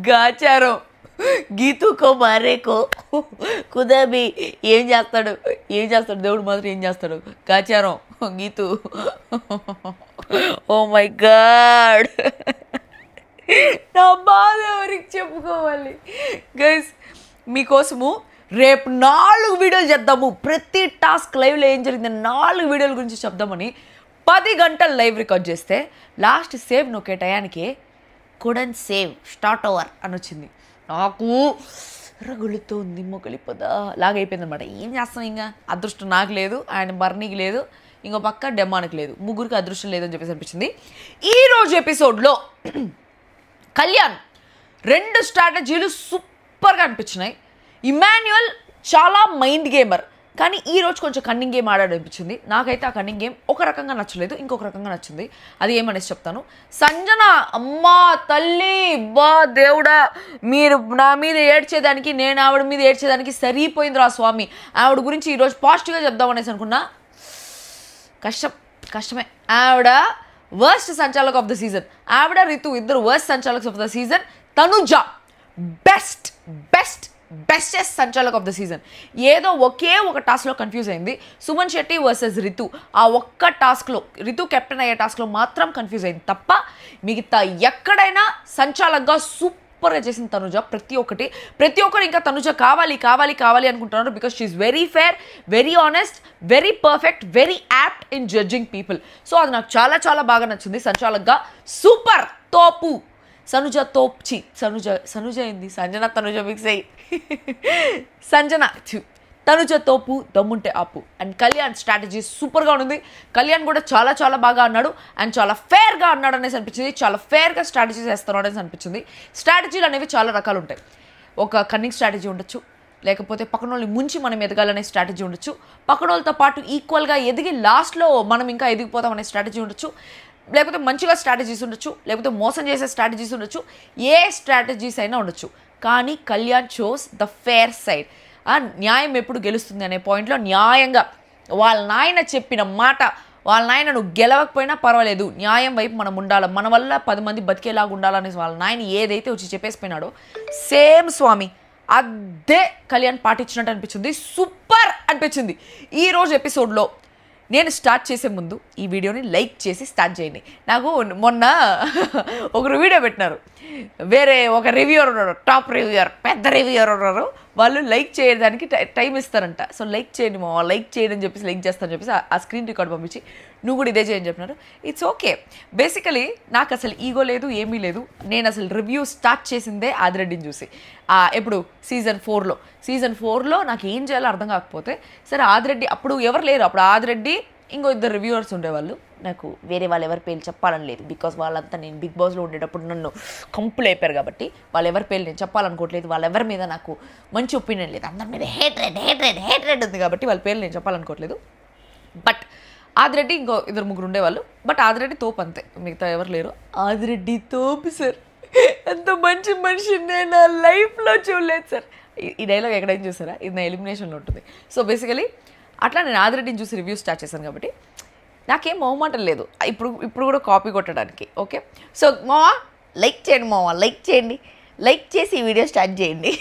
గాచారం గీతుకో మారేకో కుదబి ఏం చేస్తాడు దేవుడు మాత్రం ఏం చేస్తాడు గాచారం గీతు. ఓ మై గాడ్, నా బాధ ఎవరికి చెప్పుకోవాలి గైస్. మీకోసము రేపు 4 వీడియోలు చేద్దాము. ప్రతి టాస్క్ లైవ్లో ఏం జరిగింది 4 వీడియోల గురించి చెప్దామని 10 గంటలు లైవ్ రికార్డ్ చేస్తే లాస్ట్ సేవ్ నొక్కే టయానికి కుడన్ సేవ్ స్టార్ట్ ఓవర్ అని వచ్చింది. నాకు రగులుతో ఉంది మొగలిపోదా లాగైపోయింది అనమాట. ఏం చేస్తాం, ఇంకా అదృష్టం నాకు లేదు, ఆయన బర్నీకి లేదు, ఇంకో పక్క డెమానికి లేదు, ముగ్గురికి అదృష్టం లేదని చెప్పేసి అనిపించింది. ఈరోజు ఎపిసోడ్లో కళ్యాణ్ 2 స్ట్రాటజీలు సూపర్గా అనిపించినాయి. ఇమాన్యుయల్ చాలా మైండ్ గేమర్, కానీ ఈరోజు కొంచెం కన్నింగ్ గేమ్ ఆడాడు అనిపించింది. నాకైతే ఆ కన్నింగ్ గేమ్ ఒక రకంగా నచ్చలేదు, ఇంకొక రకంగా నచ్చింది. అది ఏమనేసి చెప్తాను. సంజన అమ్మా తల్లి బా దేవుడా, మీరు నా మీద ఏడ్చేదానికి నేను ఆవిడ మీద ఏడ్చేదానికి సరిపోయింది రా స్వామి. ఆవిడ గురించి ఈరోజు పాజిటివ్గా చెప్దామనేసి అనుకున్నా. కష్టమే. ఆవిడ వర్స్ట్ సంచాలక్ ఆఫ్ ద సీజన్, ఆవిడ రితు ఇద్దరు వర్స్ట్ సంచాలక్స్ of the season. Tanuja bestest సంచాలక్ ఆఫ్ ద సీజన్. ఏదో ఒకే ఒక టాస్క్లో కన్ఫ్యూజ్ అయింది. సుమన్ శెట్టి వర్సెస్ రితు. ఆ ఒక్క టాస్క్లో రితు కెప్టెన్ అయ్యే టాస్క్లో మాత్రం కన్ఫ్యూజ్ అయింది తప్ప మిగతా ఎక్కడైనా సంచాలక్గా సూపర్గా చేసింది తనుజ. ప్రతి ఒక్కరు ఇంకా తనుజ కావాలి అనుకుంటున్నారు. Because she's very fair, very honest, very perfect, very apt in judging people. So అది నాకు చాలా చాలా బాగా నచ్చింది. సంచాలక్గా సూపర్ తోపు. తనుజ ఏంది సంజన తనుజ మిక్స్ అయ్యి తనుజ తోపు, దమ్ముంటే ఆపు. అండ్ కళ్యాణ్ స్ట్రాటజీ సూపర్గా ఉంది. కళ్యాణ్ కూడా చాలా చాలా బాగా అన్నాడు అండ్ చాలా ఫేర్గా అన్నాడు అనేసి అనిపించింది. చాలా ఫేర్గా స్ట్రాటజీస్ వేస్తాను అనేసి అనిపించింది. స్ట్రాటజీలు అనేవి చాలా రకాలు ఉంటాయి. ఒక కన్నింగ్ స్ట్రాటజీ ఉండొచ్చు, లేకపోతే పక్కన వాళ్ళని ముంచి మనం ఎదగాలనే స్ట్రాటజీ ఉండొచ్చు, పక్కన వాళ్ళతో పాటు ఈక్వల్గా ఎదిగి లాస్ట్లో మనం ఇంకా ఎదిగిపోతాం అనే స్ట్రాటజీ ఉండొచ్చు, లేకపోతే మంచిగా స్ట్రాటజీస్ ఉండొచ్చు, లేకపోతే మోసం చేసే స్ట్రాటజీస్ ఉండొచ్చు, ఏ స్ట్రాటజీస్ అయినా ఉండొచ్చు. కానీ Kalyan shows the fair side. న్యాయం ఎప్పుడు గెలుస్తుంది అనే పాయింట్లో న్యాయంగా వాళ్ళ నాయన చెప్పిన మాట, వాళ్ళ నాయన నువ్వు గెలవకపోయినా పర్వాలేదు, న్యాయం వైపు మనం ఉండాలి, మన వల్ల 10 మంది బతికేలాగా ఉండాలనేసి వాళ్ళ నాయన ఏదైతే వచ్చి చెప్పేసిపోయినాడో సేమ్ స్వామి అదే కళ్యాణ్ పాటించినట్టు అనిపించింది. సూపర్ అనిపించింది. ఈరోజు ఎపిసోడ్లో నేను స్టార్ట్ చేసే ముందు ఈ వీడియోని లైక్ చేసి స్టార్ట్ చేయండి. నాకు మొన్న ఒకరు వీడియో పెట్టినారు, వేరే ఒక రివ్యూయర్ ఉన్నాడు, టాప్ రివ్యూయర్, పెద్ద రివ్యూయర్ ఉన్నారు, వాళ్ళు లైక్ చేయడానికి టైం ఇస్తారంట. సో లైక్ చేయండి మా లైక్ చేయడం చెప్పేసి లైక్ చేస్తారని చెప్పేసి ఆ స్క్రీన్ రికార్డ్ పంపించి నువ్వు కూడా ఇదే చేయని చెప్పినారు. It's okay. బేసికలీ నాకు అసలు ఈగో లేదు, ఏమీ లేదు. నేను అసలు రివ్యూ స్టార్ట్ చేసిందే ఆదిరెడ్డిని చూసి. ఎప్పుడు సీజన్ 4లో నాకు ఏం చేయాలో అర్థం కాకపోతే సరే ఆదిరెడ్డి, అప్పుడు ఎవరు లేరు, అప్పుడు ఆదిరెడ్డి ఇంకో 2 రివ్యూవర్స్ ఉండేవాళ్ళు. నాకు వేరే వాళ్ళు ఎవరి పేర్లు చెప్పాలని లేదు, బికాస్ వాళ్ళంతా నేను బిగ్ బాస్లో ఉండేటప్పుడు నన్ను కంపులు అయిపోయారు కాబట్టి వాళ్ళ ఎవరి పేర్లు నేను చెప్పాలనుకోవట్లేదు. వాళ్ళెవరి మీద నాకు మంచి ఒపీనియన్ లేదు, అందరి మీద హేట్రెడ్ ఉంది కాబట్టి వాళ్ళ పేర్లు నేను చెప్పాలనుకోవట్లేదు. బట్ ఆదిరెడ్డి ఇంకో 2-3 ఉండేవాళ్ళు. బట్ ఆదిరెడ్డి తోపు అంతే, మిగతా ఎవరు లేరు. ఆదిరెడ్డి తోపు సార్, ఎంత మంచి మనిషి నేను నా లైఫ్లో చూడలేదు సార్. ఈ డైలాగ్ ఎక్కడైనా చూసారా? ఇది నా ఎలిమినేషన్లో ఉంటుంది. సో బేసికలీ అట్లా నేను ఆదిరెడ్డిని చూసి రివ్యూ స్టార్ట్ చేశాను కాబట్టి నాకేం మొహమాటం లేదు ఇప్పుడు కూడా కాపీ కొట్టడానికి. ఓకే, సో మావా లైక్ చేయండి, లైక్ చేసి ఈ వీడియో స్టార్ట్ చేయండి.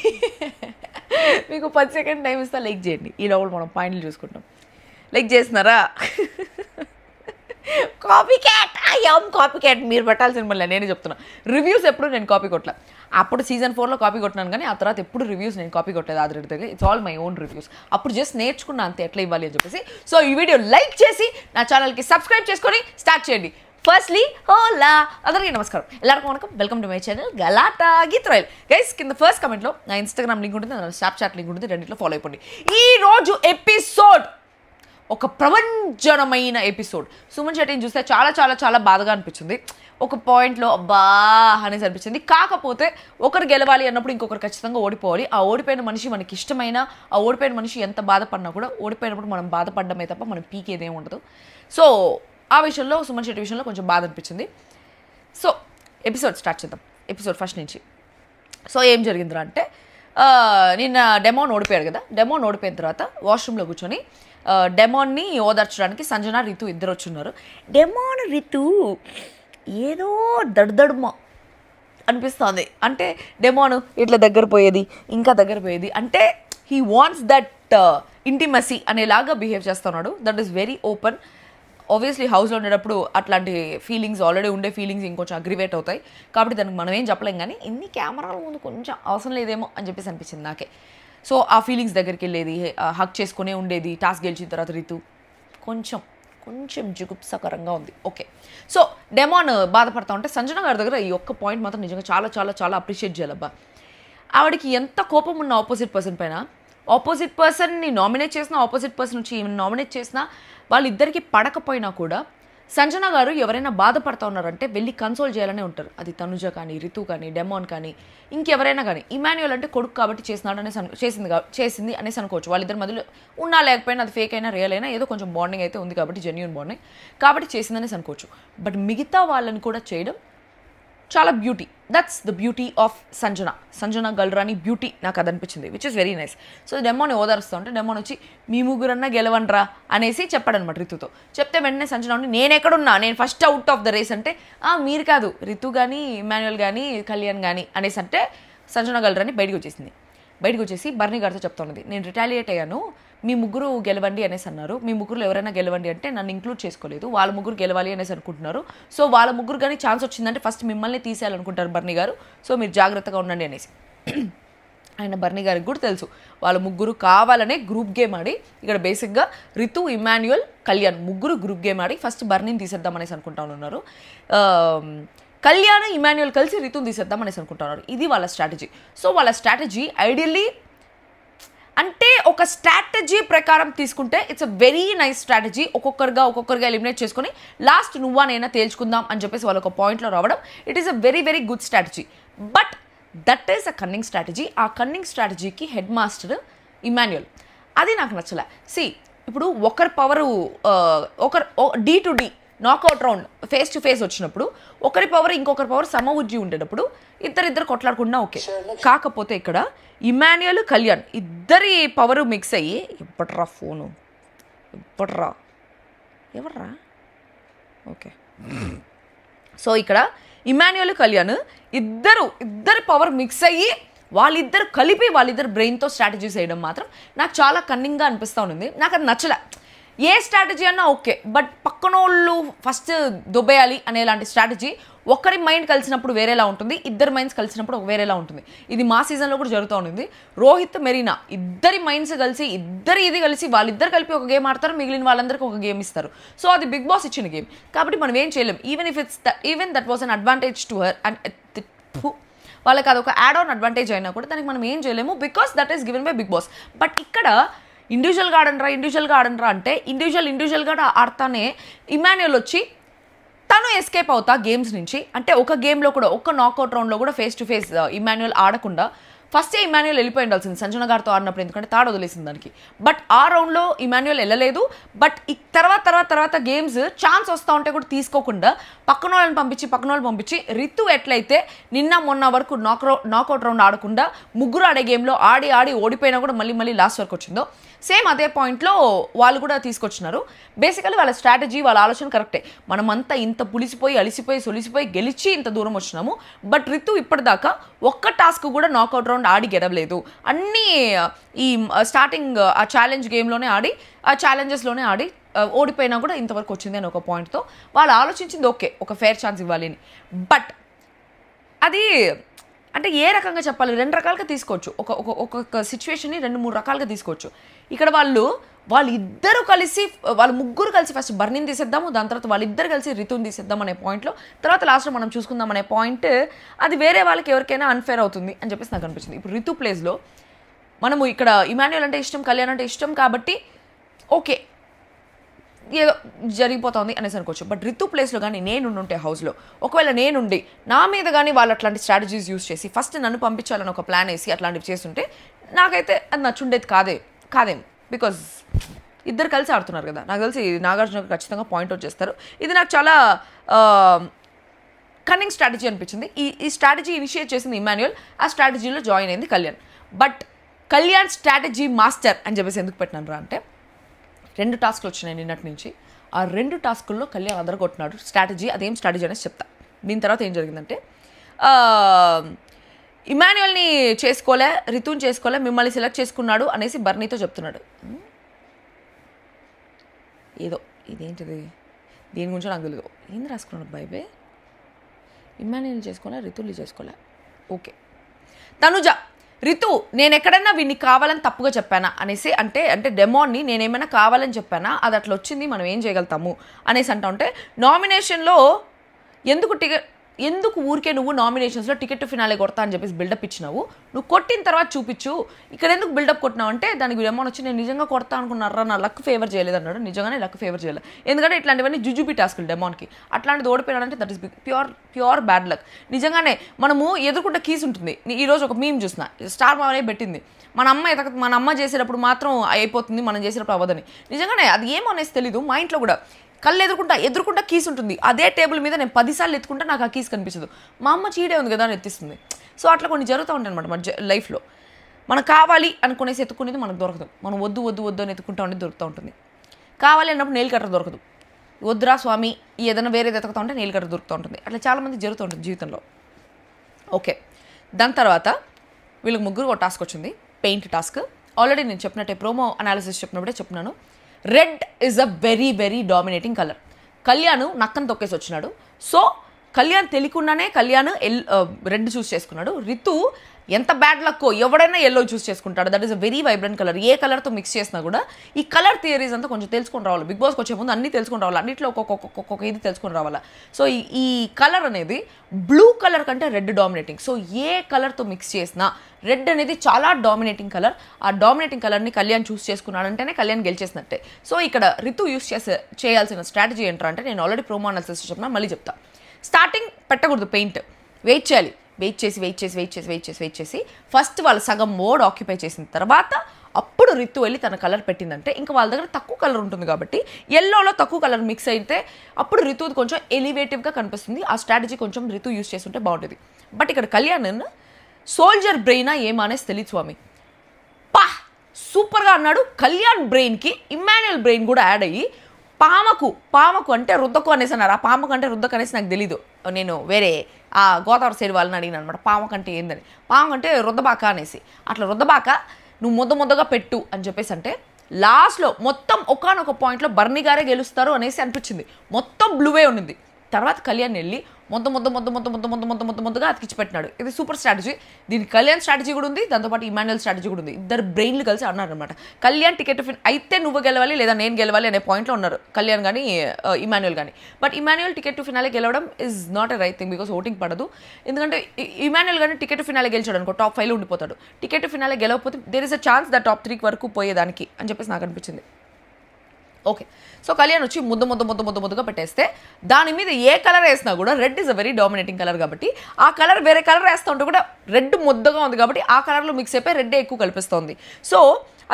మీకు 10 సెకండ్ టైం ఇస్తా, లైక్ చేయండి. ఈ లోపల మనం పాయింట్లు చూసుకుంటాం. లైక్ చేస్తున్నారా? కాపీ క్యాట్ మీరు పెట్టాల్సిన మళ్ళీ నేనే చెప్తున్నా. రివ్యూస్ ఎప్పుడు నేను కాపీ కొట్టలే. అప్పుడు సీజన్ 4లో కాపీ కొట్టినాను, కానీ ఆ తర్వాత ఎప్పుడు రివ్యూస్ నేను కాపీ కొట్టలేదు ఆదిరెడ్డి దగ్గర. It's all my own reviews. అప్పుడు జస్ట్ నేర్చుకున్నా అంతే ఎట్లా ఇవ్వాలి అని చెప్పేసి. సో ఈ వీడియో లైక్ చేసి నా ఛానల్కి సబ్స్క్రైబ్ చేసుకొని స్టార్ట్ చేయండి. ఫస్ట్లీ హోలా, అందరికీ నమస్కారం, ಎಲ್ಲರಿಗೂ వణకం, welcome to my channel Galatta Geet Royal. Guys కింద ఫస్ట్ కమెంట్లో నా ఇన్స్టాగ్రామ్ లింక్ ఉంటుంది, నా స్నాప్చాట్ లింక్ ఉంటుంది, రెండింటిలో ఫాలో అయిపోండి. ఈరోజు ఎపిసోడ్ ఒక ప్రపంచమైన ఎపిసోడ్. సుమన్ శెట్టిని చూస్తే చాలా చాలా చాలా బాధగా అనిపించింది. ఒక పాయింట్లో అబ్బా అనేసి అనిపించింది. కాకపోతే ఒకరు గెలవాలి అన్నప్పుడు ఇంకొకరు ఖచ్చితంగా ఓడిపోవాలి. ఆ ఓడిపోయిన మనిషి మనకి ఇష్టమైన, ఆ ఓడిపోయిన మనిషి ఎంత బాధపడినా కూడా ఓడిపోయినప్పుడు మనం బాధపడడమే తప్ప మనం పీకేదేం ఉండదు. సో ఆ విషయంలో సుమన్ శెట్టి విషయంలో కొంచెం బాధ అనిపించింది. సో ఎపిసోడ్ స్టార్ట్ చేద్దాం. ఎపిసోడ్ ఫస్ట్ నుంచి. సో ఏం జరిగిందిరా అంటే, నిన్న డెమోన్ ఓడిపోయాడు కదా. డెమోన్ ఓడిపోయిన తర్వాత వాష్రూమ్లో కూర్చొని డెమాన్ని ఓదార్చడానికి సంజన రితు ఇద్దరు వచ్చున్నారు. డెమాన్ రితు ఏదో దడదడుమ అనిపిస్తుంది. అంటే డెమాన్ ఇట్లా దగ్గర పోయేది, ఇంకా దగ్గర పోయేది, అంటే హీ వాంట్స్ దట్ ఇంటిమసీ అనేలాగా బిహేవ్ చేస్తున్నాడు. That is very open. Obviously హౌస్లో ఉండేటప్పుడు అట్లాంటి ఫీలింగ్స్, ఆల్రెడీ ఉండే ఫీలింగ్స్ ఇంకొంచెం అగ్రివేట్ అవుతాయి. కాబట్టి దానికి మనం ఏం చెప్పలేం. కానీ ఎన్ని కెమెరాల ముందు కొంచెం అవసరం లేదేమో అని చెప్పేసి అనిపించింది నాకే. సో ఆ ఫీలింగ్స్ దగ్గరికి వెళ్ళేది, హక్ చేసుకునే ఉండేది. టాస్క్ గెలిచిన తర్వాత రితు కొంచెం జుగుప్సకరంగా ఉంది. ఓకే, సో డెమాన్ బాధపడతా ఉంటే సంజన గారి దగ్గర ఈ ఒక్క పాయింట్ మాత్రం నిజంగా చాలా చాలా చాలా అప్రిషియేట్ చేయాలబ్బా. ఆవిడకి ఎంత కోపం ఉన్న ఆపోజిట్ పర్సన్ పైన, ఆపోజిట్ పర్సన్ని నామినేట్ చేసినా, ఆపోజిట్ పర్సన్ నుంచి నామినేట్ చేసినా, వాళ్ళిద్దరికి పడకపోయినా కూడా సంజన గారు ఎవరైనా బాధపడతా ఉన్నారంటే వెళ్ళి కన్సోల్ చేయాలనే ఉంటారు. అది తనుజ కానీ, రితు కానీ, డెమాన్ కానీ, ఇంకెవరైనా కానీ. ఇమాన్యుయల్ అంటే కొడుకు కాబట్టి చేసినాడు అనేసి చేసింది అనేసి అనుకోవచ్చు. వాళ్ళిద్దరి మధ్యలో ఉన్నా లేకపోయినా, అది ఫేక్ అయినా రియల్ అయినా ఏదో కొంచెం బాండింగ్ అయితే ఉంది కాబట్టి, జెన్యూన్ బాండింగ్ కాబట్టి చేసిందనేసి అనుకోవచ్చు. బట్ మిగతా వాళ్ళని కూడా చేయడం చాలా beauty. That's the beauty of Sanjana Galrani beauty నాకు అది అనిపించింది, which is very nice. So డెమోని ఓదారుస్తూ ఉంటే డెమోన్ వచ్చి మీ ముగ్గురన్నా గెలవనరా అనేసి చెప్పాడనమాట రితుతో. చెప్తే వెంటనే సంజన ఉండి నేను ఎక్కడున్నా, నేను first out of the race అంటే మీరు కాదు, రితు కానీ, ఇమాన్యుయల్ కానీ, కళ్యాణ్ కానీ అనేసి అంటే సంజన గల్రాని బయటకు వచ్చేసి బర్నీ గారితో చెప్తా ఉన్నది, నేను రిటాలియేట్ అయ్యాను, మీ ముగ్గురు గెలవండి అనేసి అన్నారు. మీ ముగ్గురు ఎవరైనా గెలవండి అంటే నన్ను ఇంక్లూడ్ చేసుకోలేదు, వాళ్ళ ముగ్గురు గెలవాలి అనేసి అనుకుంటున్నారు. సో వాళ్ళ ముగ్గురు కానీ ఛాన్స్ వచ్చిందంటే ఫస్ట్ మిమ్మల్ని తీసేయాలనుకుంటారు బర్నీ గారు, సో మీరు జాగ్రత్తగా ఉండండి అనేసి. ఆయన బర్నీ గారికి కూడా తెలుసు వాళ్ళ ముగ్గురు కావాలనే గ్రూప్ గేమ్ ఆడి, ఇక్కడ బేసిక్గా రితు, ఇమాన్యుయల్, కళ్యాణ్ ముగ్గురు గ్రూప్ గేమ్ ఆడి ఫస్ట్ బర్నీని తీసేద్దాం అనేసి అనుకుంటా ఉన్నారు. కళ్యాణ్, ఇమాన్యుయల్ కలిసి రితుని తీసేద్దాం అనేసి అనుకుంటున్నారు. ఇది వాళ్ళ స్ట్రాటజీ. సో వాళ్ళ స్ట్రాటజీ ఐడియల్లీ అంటే ఒక స్ట్రాటజీ ప్రకారం తీసుకుంటే it's a very nice strategy. ఒక్కొక్కరుగా ఎలిమినేట్ చేసుకొని లాస్ట్ నువ్వా నేనా తేల్చుకుందాం అని చెప్పేసి వాళ్ళు ఒక పాయింట్లో రావడం, it is a very very good strategy. But that is a cunning strategy. ఆ కన్నింగ్ స్ట్రాటజీకి హెడ్ మాస్టర్ ఇమాన్యుయల్. అది నాకు నచ్చలే. ఇప్పుడు ఒకరి పవరు డి టు డి knockout round face to face వచ్చినప్పుడు ఒకరి పవర్ ఇంకొకరి పవర్ సమవుజ్జి ఉండేటప్పుడు ఇద్దరు కొట్లాడకుండా ఓకే. కాకపోతే ఇక్కడ ఇమాన్యుయల్, కళ్యాణ్ ఇద్దరి పవరు మిక్స్ అయ్యి ఎప్పట్రా ఫోను ఎవర్రా ఓకే. సో ఇక్కడ ఇమాన్యుయల్, కళ్యాణ్ ఇద్దరి పవర్ మిక్స్ అయ్యి వాళ్ళిద్దరు బ్రెయిన్తో స్ట్రాటజీస్ వేయడం మాత్రం నాకు చాలా కన్నింగ్గా అనిపిస్తూ ఉంది. నాకు అది నచ్చలే. ఏ స్ట్రాటజీ అన్నా ఓకే, బట్ పక్కన వాళ్ళు ఫస్ట్ దొబ్బేయాలి అనేలాంటి స్ట్రాటజీ ఒకరి మైండ్ కలిసినప్పుడు వేరేలా ఉంటుంది, ఇద్దరి మైండ్స్ కలిసినప్పుడు వేరేలా ఉంటుంది. ఇది మా సీజన్లో కూడా జరుగుతూ ఉంటుంది. రోహిత్, మెరీనా ఇద్దరి మైండ్స్ కలిసి కలిసి వాళ్ళిద్దరు కలిపి ఒక గేమ్ ఆడతారు, మిగిలిన వాళ్ళందరికీ ఒక గేమ్ ఇస్తారు. సో అది బిగ్ బాస్ ఇచ్చిన గేమ్ కాబట్టి మనం ఏం చేయలేం. Even that was an advantage to her and వాళ్ళకి అదొక యాడ్ ఆన్ అడ్వాంటేజ్ అయినా కూడా దానికి మనం ఏం చేయలేము, because that is given by Bigg Boss. But ఇక్కడ ఇండివిజువల్గా ఆడనరా అంటే ఇండివిజువల్గా ఆడతానే ఇమాన్యుయల్ వచ్చి తను ఎస్కేప్ అవుతా గేమ్స్ నుంచి. అంటే ఒక గేమ్లో కూడా ఒక్క నాకౌట్ రౌండ్లో కూడా ఫేస్ టు ఫేస్ ఇమాన్యుయల్ ఆడకుండా ఫస్టే ఇమాన్యుయల్ వెళ్ళిపోయి ఉండాల్సింది సంజన గారితో ఆడినప్పుడు, ఎందుకంటే తాడు వదిలేసింది దానికి. బట్ ఆ రౌండ్లో ఇమాన్యుయల్ వెళ్ళలేదు. బట్ తర్వాత గేమ్స్ ఛాన్స్ వస్తూ ఉంటే కూడా తీసుకోకుండా పక్కన వాళ్ళని పంపించి రితు ఎట్లయితే నిన్న మొన్న వరకు నాకౌట్ రౌండ్ ఆడకుండా ముగ్గురు ఆడే గేమ్లో ఆడి ఓడిపోయినా కూడా మళ్ళీ లాస్ట్ వరకు వచ్చిందో, సేమ్ అదే పాయింట్లో వాళ్ళు కూడా తీసుకొచ్చినారు. బేసికలీ వాళ్ళ స్ట్రాటజీ, వాళ్ళ ఆలోచన కరెక్టే. మనమంతా ఇంత పులిసిపోయి సొలిసిపోయి గెలిచి ఇంత దూరం వచ్చినాము. బట్ రితు ఇప్పటిదాకా ఒక్క టాస్క్ కూడా నాకౌట్ రౌండ్ ఆడి గెలవలేదు. అన్నీ ఈ స్టార్టింగ్ ఆ ఛాలెంజ్ గేమ్లోనే ఆడి, ఆ ఛాలెంజెస్లోనే ఆడి ఓడిపోయినా కూడా ఇంతవరకు వచ్చింది అని ఒక పాయింట్తో వాళ్ళు ఆలోచించింది ఓకే, ఒక ఫేర్ ఛాన్స్ ఇవ్వాలి అని. బట్ అది అంటే ఏ రకంగా చెప్పాలి, రెండు రకాలుగా తీసుకోవచ్చు. ఒక్కొక్క సిచ్యువేషన్ని 2-3 రకాలుగా తీసుకోవచ్చు. ఇక్కడ వాళ్ళు ముగ్గురు కలిసి ఫస్ట్ బర్నీని తీసేద్దాము, దాని తర్వాత వాళ్ళిద్దరు కలిసి రితుని తీసేద్దాం అనే పాయింట్లో, తర్వాత లాస్ట్లో మనం చూసుకుందాం అనే పాయింట్, అది వేరే వాళ్ళకి ఎవరికైనా అన్ఫేర్ అవుతుంది అని చెప్పేసి నాకు అనిపించింది. ఇప్పుడు రితు ప్లేస్లో మనము ఇక్కడ ఇమాన్యుయల్ అంటే ఇష్టం, కళ్యాణ్ అంటే ఇష్టం కాబట్టి ఓకే ఏదో జరిగిపోతుంది అనేసి అనుకోవచ్చు. బట్ రితు ప్లేస్లో కానీ నేనుంటే హౌస్లో, ఒకవేళ నేనుండి నా మీద కానీ వాళ్ళు అట్లాంటి స్ట్రాటజీస్ యూస్ చేసి ఫస్ట్ నన్ను పంపించాలని ఒక ప్లాన్ వేసి అట్లాంటివి చేస్తుంటే నాకైతే అది నచ్చుండేది కాదేమో. బికాజ్ ఇద్దరు కలిసి ఆడుతున్నారు కదా, నాకు తెలిసి నాగార్జున ఖచ్చితంగా పాయింట్అవుట్ చేస్తారు. ఇది నాకు చాలా కన్నింగ్ స్ట్రాటజీ అనిపించింది. ఈ స్ట్రాటజీ ఇనిషియేట్ చేసింది ఇమాన్యుయల్, ఆ స్ట్రాటజీలో జాయిన్ అయింది Kalyan. But Kalyan strategy master అని చెప్పేసి ఎందుకు పెట్టినాను అంటే 2 టాస్క్లు వచ్చినాయి నిన్నటి నుంచి. ఆ 2 టాస్కుల్లో కళ్యాణ్ అదరగొట్టినాడు. స్ట్రాటజీ అదేం స్ట్రాటజీ అనేసి చెప్తా. దీని తర్వాత ఏం జరిగిందంటే ఇమాన్యుయల్ని చేసుకోలే, రితుని చేసుకోలే, మిమ్మల్ని సెలెక్ట్ చేసుకున్నాడు అనేసి బర్నీతో చెప్తున్నాడు. ఏదో ఇదేంటిది, దీని గురించి నాకు తెలియదు. ఏంది రాసుకున్నాడు బైబే? ఇమాన్యుయల్ని చేసుకోలే, రితుల్ని చేసుకోలే. ఓకే. తనుజ, రితు నేను ఎక్కడన్నా వీడిని కావాలని తప్పుగా చెప్పానా అనేసి అంటే డెమోన్ని నేనేమైనా కావాలని చెప్పానా, అది అట్లా వచ్చింది, మనం ఏం చేయగలుగుతాము అనేసి అంటా ఉంటే, నామినేషన్లో ఎందుకు ఊరికే నువ్వు నామినేషన్స్లో టికెట్ టు ఫినాలే కొడతా అని చెప్పేసి బిల్డప్ ఇచ్చినావు, నువ్వు కొట్టిన తర్వాత చూపించు, ఇక్కడ ఎందుకు బిల్డప్ కొట్టినావు అంటే దానికి డెమోన్ వచ్చి నేను నిజంగా కొడతా అనుకున్నారా, నా లక్ ఫేవర్ చేయలేదు అన్నాడు. నిజంగానే లక్ ఫేవర్ చేయలేదు, ఎందుకంటే ఇట్లాంటివన్నీ జుజుబీ టాస్కులు డెమోన్కి. అట్లాంటిది ఓడిపోయాడంటే that is pure bad luck. నిజంగానే మనము ఎదుర్కొంటే కీస్ ఉంటుంది. ఈరోజు ఒక మీమ్ చూసిన, స్టార్ మావనే పెట్టింది, మన అమ్మ చేసేటప్పుడు మాత్రం అయిపోతుంది, మనం చేసేటప్పుడు అవ్వదని. నిజంగానే అది ఏమో అనేసి తెలీదు. మా ఇంట్లో కూడా కళ్ళు ఎదుర్కొంటా కీస్ ఉంటుంది. అదే టేబుల్ మీద నేను 10 సార్లు ఎత్తుకుంటా, నాకు ఆ కీస్ కనిపించదు. మా అమ్మ చీడే ఉంది కదా అని ఎత్తిస్తుంది. సో అట్లా కొన్ని జరుగుతూ ఉంటాయి అనమాట మన లైఫ్లో. మనకు కావాలి అనుకునేసి ఎత్తుకునేది మనకు దొరకదు. మనం వద్దు అని ఎత్తుకుంటా ఉండేది దొరుకుతూ ఉంటుంది. కావాలి అన్నప్పుడు నెయిల్ కట్టర్ దొరకదు. వద్దురా స్వామి ఏదైనా వేరేది ఎత్తుకుతా ఉంటే నెయిల్ కట్టర్ దొరుకుతూ ఉంటుంది. అట్లా చాలామంది జరుగుతూ ఉంటుంది జీవితంలో. ఓకే. దాని తర్వాత వీళ్ళకి ముగ్గురు ఒక టాస్క్ వచ్చింది, పెయింట్ టాస్క్. ఆల్రెడీ నేను చెప్పినట్టే ప్రోమో అనాలిసిస్ చెప్పినప్పుడే చెప్తున్నాను, red is a very very dominating colour. Kalyan నక్కను తొక్కేసి వచ్చినాడు. సో కళ్యాణ్ తెలియకుండానే రెడ్ చూస్ చేసుకున్నాడు. రితు ఎంత బ్యాడ్ లక్కో, ఎవడైనా ఎల్లో చూస్ చేసుకుంటాడు. That is a very vibrant colour. ఏ కలర్తో మిక్స్ చేసినా కూడా ఈ కలర్ థియరీస్ అంతా కొంచెం తెలుసుకొని రావాలి. బిగ్ బాస్కి వచ్చే ముందు అన్నీ తెలుసుకొని రావాలి, అన్నింటిలో ఒక్కొక్క ఇది తెలుసుకొని రావాలా. సో ఈ కలర్ అనేది బ్లూ కలర్ కంటే రెడ్ డామినేటింగ్. సో ఏ కలర్తో మిక్స్ చేసినా రెడ్ అనేది చాలా డామినేటింగ్ కలర్. ఆ డామినేటింగ్ కలర్ని కళ్యాణ్ చూస్ చేసుకున్నాడంటేనే కళ్యాణ్ గెలిచేసినట్టే. సో ఇక్కడ రితు యూస్ చేయాల్సిన స్ట్రాటజీ ఏంటంటే, నేను ఆల్రెడీ ప్రోమో అనాలిసిస్ చెప్పినా, మళ్ళీ చెప్తా. స్టార్టింగ్ పెట్టకూడదు పెయింట్, వెయిట్ చేయాలి. వెయిట్ చేసి ఫస్ట్ వాళ్ళు సగం మోడ్ ఆక్యుపై చేసిన తర్వాత అప్పుడు రితు వెళ్ళి తన కలర్ పెట్టిందంటే ఇంకా వాళ్ళ దగ్గర తక్కువ కలర్ ఉంటుంది కాబట్టి ఎల్లోలో తక్కువ కలర్ మిక్స్ అయితే అప్పుడు రితు కొంచెం ఎలివేటివ్గా కనిపిస్తుంది. ఆ స్ట్రాటజీ కొంచెం రితు యూస్ చేస్తుంటే బాగుంటుంది. బట్ ఇక్కడ కళ్యాణ్ సోల్జర్ బ్రెయినా ఏమనేసి తెలియదు స్వామి. సూపర్గా అన్నాడు. కళ్యాణ్ బ్రెయిన్కి ఇమాన్యుయల్ బ్రెయిన్ కూడా యాడ్ అయ్యి పామకు అంటే రుద్దకు అనేసి అన్నారు. ఆ పామకు అంటే రుద్దకు అనేసి నాకు తెలీదు. నేను వేరే ఆ గోదావరి సైడ్ వాళ్ళని అడిగిన అనమాట, పామకు అంటే ఏందని. పాము అంటే రుద్దబాక అనేసి. అట్లా రుద్దబాక నువ్వు ముద్దగా పెట్టు అని చెప్పేసి అంటే లాస్ట్లో మొత్తం ఒకానొక పాయింట్లో బర్నీ గారే గెలుస్తారు అనేసి అనిపించింది. మొత్తం బ్లూవే ఉండింది. తర్వాత కళ్యాణ్ వెళ్ళి మొద్దగా అతికిచ్చి పెట్టినాడు. ఇది సూపర్ స్ట్రాటజీ. దీనికి కళ్యాణ్ స్ట్రాటజీ కూడా ఉంది, దాంతోపాటు ఇమాన్యుయల్ స్ట్రాటజీ కూడా ఉంది. ఇద్దరు బ్రెయిన్లు కలిసి అన్నారనమాట. కళ్యాణ్ టికెట్ అయితే నువ్వు గెలవాలి లేదా నేను గెలవాలి అనే పాయింట్లో ఉన్నారు కళ్యాణ్ కానీ ఇమాన్యుయల్ కానీ. But Emmanuel ticket to finale గెలవడం is not a right thing, because voting పడదు. ఎందుకంటే ఇమాన్యుయల్ కానీ టికెట్ టు ఫినాలే గెలిచాడు అనుకో, టాప్ 5లో ఉండిపోతాడు. టికెట్ టు ఫినాలే గెలవకపోతే there is a chance the top 3 వరకు పోయేదానికి అని చెప్పేసి నాకు అనిపించింది. ఓకే. సో కళ్యాణ్ వచ్చి ముద్దగా పెట్టేస్తే దాని మీద ఏ కలర్ వేసినా కూడా red is a very dominating colour కాబట్టి ఆ కలర్ వేరే కలర్ వేస్తూ ఉంటే కూడా రెడ్ ముద్దగా ఉంది కాబట్టి ఆ కలర్లో మిక్స్ అయిపోయి రెడ్ ఎక్కువ కల్పిస్తుంది. సో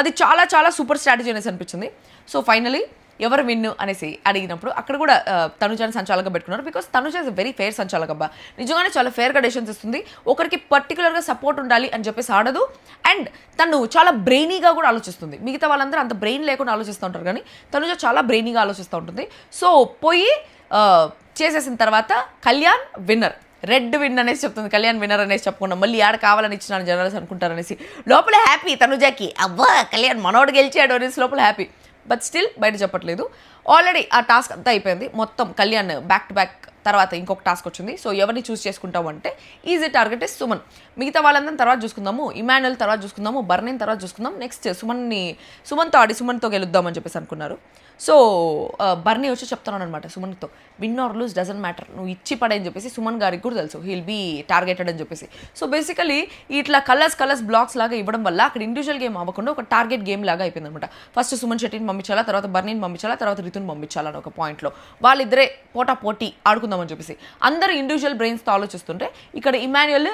అది చాలా చాలా సూపర్ స్ట్రాటజీ అనేసి అనిపించింది. సో ఫైనలీ ఎవరు విన్ను అనేసి అడిగినప్పుడు అక్కడ కూడా తనుజాని సంచాలకంగా పెట్టుకున్నారు. Because Tanuja is very fair సంచాలకబ్బా. నిజంగానే చాలా ఫేర్గా డెసిషన్స్ ఇస్తుంది. ఒకరికి పర్టికులర్గా సపోర్ట్ ఉండాలి అని చెప్పేసి ఆడదు. అండ్ తను చాలా బ్రెయినీగా కూడా ఆలోచిస్తుంది. మిగతా వాళ్ళందరూ అంత బ్రెయిన్ లేకుండా ఆలోచిస్తూ ఉంటారు, కానీ తనుజ చాలా బ్రెయినీగా ఆలోచిస్తూ ఉంటుంది. సో పోయి చేసేసిన తర్వాత కళ్యాణ్ విన్నర్, రెడ్ విన్ అనేసి చెప్తుంది. కళ్యాణ్ విన్నర్ అనేసి చెప్పకుండా మళ్ళీ ఆడ కావాలని ఇచ్చినాను జనాలు అనుకుంటారనేసి లోపల హ్యాపీ తనుజాకి, అబ్బా కళ్యాణ్ మనోడు గెలిచాడు అనేసి లోపల హ్యాపీ. బట్ స్టిల్ బయట చెప్పట్లేదు. ఆల్రెడీ ఆ టాస్క్ అంతా అయిపోయింది. మొత్తం కళ్యాణ్ బ్యాక్ టు బ్యాక్ తర్వాత ఇంకొక టాస్క్ వచ్చింది. సో ఎవరిని చూస్ చేసుకుంటాము అంటే ఈజీ టార్గెట్ ఇస్ సుమన్. మిగతా వాళ్ళందరం తర్వాత చూసుకుందాము. ఇమాన్యుయల్ తర్వాత చూసుకుందాము, బర్నీని తర్వాత చూసుకుందాం. నెక్స్ట్ సుమన్తో ఆడి సుమన్తో గెలుద్దామని చెప్పేసి అనుకున్నారు. సో బర్నీ వచ్చి చెప్తున్నాను అనమాట సుమన్తో, win or lose doesn't matter, నువ్వు ఇచ్చి పడని చెప్పేసి సుమన్ గారికి కూడా తెలుసు హీల్ బీ టార్గెటెడ్ అని చెప్పేసి. సో బేసికలీ ఇట్లా కలర్స్ బ్లాక్స్ లాగా ఇవ్వడం వల్ల అక్కడ ఇండివిజువల్ గేమ్ అవ్వకుండా ఒక టార్గెట్ గేమ్ లాగా అయిపోయింది అనమాట. ఫస్ట్ సుమన్ శెట్టిని పంపించాలా, తర్వాత బర్నీని పంపించాలా, తర్వాత రితుని పంపించాలని ఒక పాయింట్లో వాళ్ళిద్దరే పోటీ ఆడుకుందామని చెప్పేసి అందరూ ఇండివిజువల్ బ్రెయిన్స్తో ఆలోచిస్తుంటే ఇక్కడ ఇమాన్యుయల్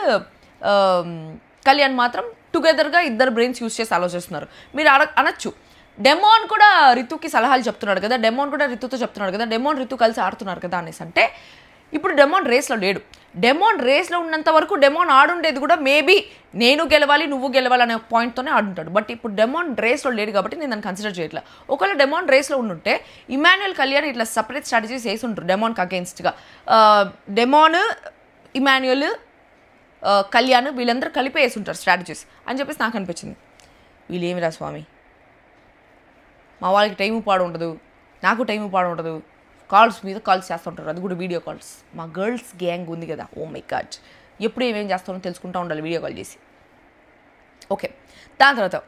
కళ్యాణ్ మాత్రం టుగెదర్గా ఇద్దరు బ్రెయిన్స్ యూస్ చేసి ఆలోచిస్తున్నారు. మీరు అనొచ్చు డెమోన్ కూడా రితుకి సలహాలు చెప్తున్నాడు కదా, డెమోన్ కూడా రితుతో చెప్తున్నాడు కదా, డెమోన్ రితు కలిసి ఆడుతున్నారు కదా అనేసి అంటే ఇప్పుడు డెమాన్ రేస్లో లేడు. డెమాన్ రేస్లో ఉన్నంత వరకు డెమాన్ ఆడుండేది కూడా మేబీ నేను గెలవాలి నువ్వు గెలవాలి అనే పాయింట్తోనే ఆడుంటాడు. బట్ ఇప్పుడు డెమాన్ రేస్లో లేడు కాబట్టి నేను దాన్ని కన్సిడర్ చేయట్లా. ఒకవేళ డెమాన్ రేస్లో ఉండుంటే ఇమాన్యుయల్ కళ్యాణ్ ఇట్లా సపరేట్ స్ట్రాటజీస్ వేసి ఉంటారు డెమాన్కి అగెన్స్ట్గా. డెమాన్, ఇమాన్యుయల్, కళ్యాణ్ వీళ్ళందరూ కలిపి వేసి ఉంటారు స్ట్రాటజీస్ అని చెప్పేసి నాకు అనిపించింది. వీళ్ళు ఏమిరా స్వామి, మా వాళ్ళకి టైము పాడు ఉండదు, నాకు టైము పాడు ఉండదు, కాల్స్ మీద కాల్స్ చేస్తుంటారు, అది కూడా వీడియో కాల్స్. మా గర్ల్స్ గ్యాంగ్ ఉంది కదా, ఓ మై గాడ్, ఎప్పుడు ఏమేం చేస్తామో తెలుసుకుంటూ ఉండాలి వీడియో కాల్ చేసి. ఓకే, దాని తర్వాత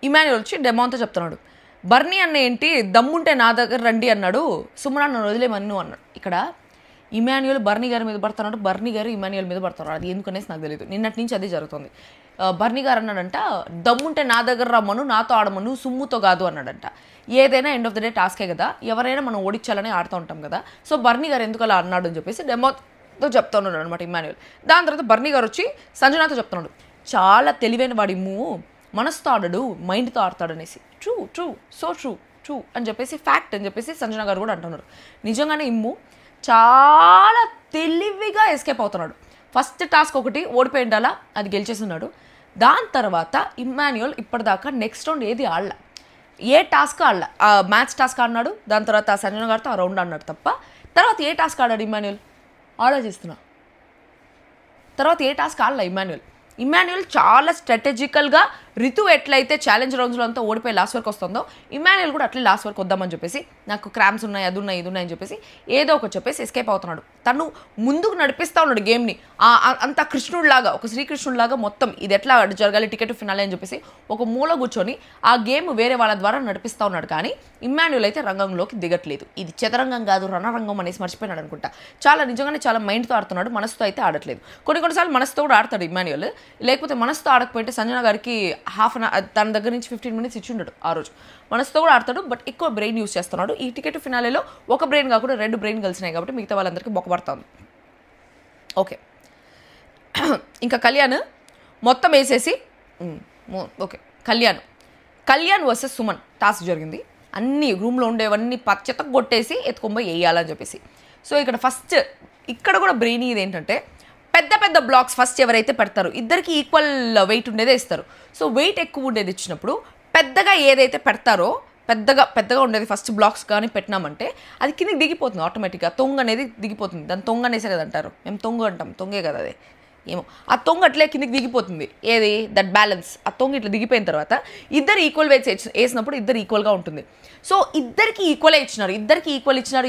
ఇమాన్యుయల్ వచ్చి డెమాన్తో చెప్తున్నాడు, బర్నీ అన్న ఏంటి దమ్ముంటే నా దగ్గర రండి అన్నాడు, సుమన్ నన్ను వదిలేమన్ను అన్నాడు. ఇక్కడ ఇమాన్యుయల్ బర్నీ గారి మీద పడుతున్నాడు, బర్నీ గారు ఇమాన్యుయల్ మీద పడుతున్నాడు. అది ఎందుకనేసి నాకు తెలియదు. నిన్నటి నుంచి అదే జరుగుతుంది. బర్నీ గారు అన్నాడంట, దమ్ముంటే నా దగ్గర రమ్మను, నాతో ఆడమను, సుమ్ముతో కాదు అన్నాడంట. ఏదైనా ఎండ్ ఆఫ్ ద డే టాస్కే కదా, ఎవరైనా మనం ఓడించాలని ఆడుతూ ఉంటాం కదా. సో బర్నీ గారు ఎందుకు అలా అన్నాడు అని చెప్పేసి డెమోతో చెప్తున్నాడు అనమాట ఇమాన్యుయల్. దాని తర్వాత బర్నీ గారు వచ్చి సంజనాతో చెప్తున్నాడు, చాలా తెలివైన వాడి మనసుతో ఆడడు, మైండ్తో ఆడతాడు అనేసి. True true, so true true అని చెప్పేసి, ఫ్యాక్ట్ అని చెప్పేసి సంజన గారు కూడా అంటున్నారు. నిజంగానే ఇమ్ము చాలా తెలివిగా ఎస్కేప్ అవుతున్నాడు. ఫస్ట్ టాస్క్ ఒకటి ఓడిపోయి ఉండాలా, అది గెలిచేస్తున్నాడు. దాని తర్వాత ఇమాన్యుయల్ ఇప్పటిదాకా నెక్స్ట్ రౌండ్ ఏది ఆడలా, ఏ టాస్క్ ఆడలా. మ్యాచ్ టాస్క్ ఆడినాడు, దాని తర్వాత సంజన గారితో ఆ రౌండ్ ఆడినాడు తప్ప తర్వాత ఏ టాస్క్ ఆడాడు ఇమాన్యుయల్ ఆలోచిస్తున్నా. తర్వాత ఏ టాస్క్ ఆడలా ఇమాన్యుయల్ చాలా స్ట్రాటజికల్గా రితు ఎట్లయితే ఛాలెంజ్ రౌండ్స్లో అంతా ఓడిపోయి లాస్ట్ వరకు వస్తుందో ఇమాన్యుయల్ కూడా అట్లే లాస్ట్ వరకు వద్దామని చెప్పేసి, నాకు క్రామ్స్ ఉన్నాయి, అది ఉన్నాయి, ఇది ఉన్నాయి అని చెప్పేసి ఏదో ఒకటి చెప్పేసి ఎస్కేప్ అవుతున్నాడు. తను ముందుకు నడిపిస్తూ ఉన్నాడు గేమ్ని. అంత కృష్ణుడిలాగా, ఒక శ్రీకృష్ణుడిలాగా మొత్తం ఇది ఎట్లా జరగాలి, టికెట్ ఫినాలే అని చెప్పేసి ఒక మూల కూర్చొని ఆ గేమ్ వేరే వాళ్ళ ద్వారా నడిపిస్తూ ఉన్నాడు. కానీ ఇమాన్యుయల్ అయితే రంగంలోకి దిగట్లేదు. ఇది చదరంగం కాదు, రణరంగం అనేసి మర్చిపోయినాడు అనుకుంటా. నిజంగానే చాలా మైండ్తో ఆడుతున్నాడు, మనసుతో అయితే ఆడట్లేదు. కొన్నిసార్లు మనసుతో కూడా ఆడతాడు ఇమాన్యుయల్. లేకపోతే మనసుతో ఆడకపోతే సంజన గారికి తన దగ్గర నుంచి 15 minutes ఇచ్చి ఉండడు ఆ రోజు. మనసుతో కూడా ఆడతాడు, బట్ ఎక్కువ బ్రెయిన్ యూస్ చేస్తున్నాడు. ఈ టికెట్ ఫినాలేలో ఒక బ్రెయిన్ కాకుండా 2 బ్రెయిన్ కలిసినాయి కాబట్టి మిగతా వాళ్ళందరికీ బొక్కబడతాను. ఓకే, ఇంకా కళ్యాణ్ మొత్తం వేసేసి, okay, Kalyan versus Suman task జరిగింది. అన్ని రూమ్లో ఉండేవన్నీ పచ్చత కొట్టేసి ఎత్తుకొని వేయాలని చెప్పేసి. సో ఇక్కడ కూడా బ్రెయిన్ ఇది ఏంటంటే, పెద్ద పెద్ద బ్లాక్స్ ఫస్ట్ ఎవరైతే పెడతారో ఇద్దరికి ఈక్వల్ వెయిట్ ఉండేదే ఇస్తారు. సో వెయిట్ ఎక్కువ ఉండేది ఇచ్చినప్పుడు పెద్దగా ఏదైతే పెడతారో పెద్దగా ఉండేది ఫస్ట్ బ్లాక్స్ కానీ పెట్టినామంటే అది కిందకి దిగిపోతుంది ఆటోమేటిక్గా. తొంగ అనేది దిగిపోతుంది. దాన్ని తొంగ అనేసే కదా అంటారు, మేము తొంగ అంటాం, తొంగే కదా అది. ఏమో ఆ తొంగ అట్లే కిందకి దిగిపోతుంది. ఏది దట్ బ్యాలెన్స్, ఆ తొంగ ఇట్లా దిగిపోయిన తర్వాత ఇద్దరు ఈక్వల్ వెయిట్స్ వేసినప్పుడు ఇద్దరు ఈక్వల్గా ఉంటుంది. సో ఇద్దరికి ఈక్వలే ఇచ్చినారు,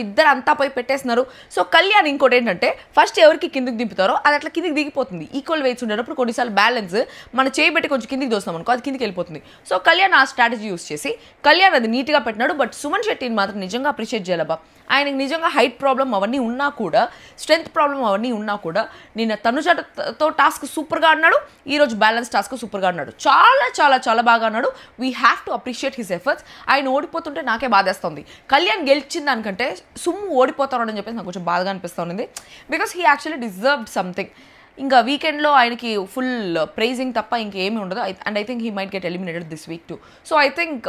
ఇద్దరు అంతా పోయి పెట్టేస్తున్నారు. సో కళ్యాణ్ ఇంకోటి ఏంటంటే, ఫస్ట్ ఎవరికి కిందకి దింపుతారో అది అట్లా కిందకి దిగిపోతుంది. ఈక్వల్ వెయిట్స్ ఉండేటప్పుడు కొన్నిసార్లు బ్యాలెన్స్ మన చేయబెట్టి కొంచెం కిందికి దోస్తాం అనుకో, అది కిందికి వెళ్ళిపోతుంది. సో కళ్యాణ్ ఆ స్ట్రాటజీ యూస్ చేసి కళ్యాణ్ అది నీట్గా పెట్టినాడు. బట్ సుమన్ శెట్టిని మాత్రం నిజంగా అప్రిషియేట్ చేయాలబ్బా. ఆయనకి నిజంగా హైట్ ప్రాబ్లం అవన్నీ ఉన్నా కూడా, స్ట్రెంత్ ప్రాబ్లం అవన్నీ ఉన్నా కూడా, నిన్న తనుజతో టాస్క్ సూపర్గా ఆడినాడు, ఈరోజు బ్యాలెన్స్ టాస్క్ సూపర్గా ఆడినాడు. చాలా చాలా చాలా బాగా అన్నాడు. We have to appreciate his efforts. ఆయన ఓడిపోతుంటే నాకే బాధేస్తుంది. కళ్యాణ్ గెలిచిన దానికంటే సుమ్ము ఓడిపోతాడు అని చెప్పేసి నాకు కొంచెం బాధగా అనిపిస్తుంది. Because he actually deserved something. ఇంకా వీకెండ్లో ఆయనకి ఫుల్ ప్రైజింగ్ తప్ప ఇంకేమీ ఉండదు. And I think he might get eliminated this week too. So I think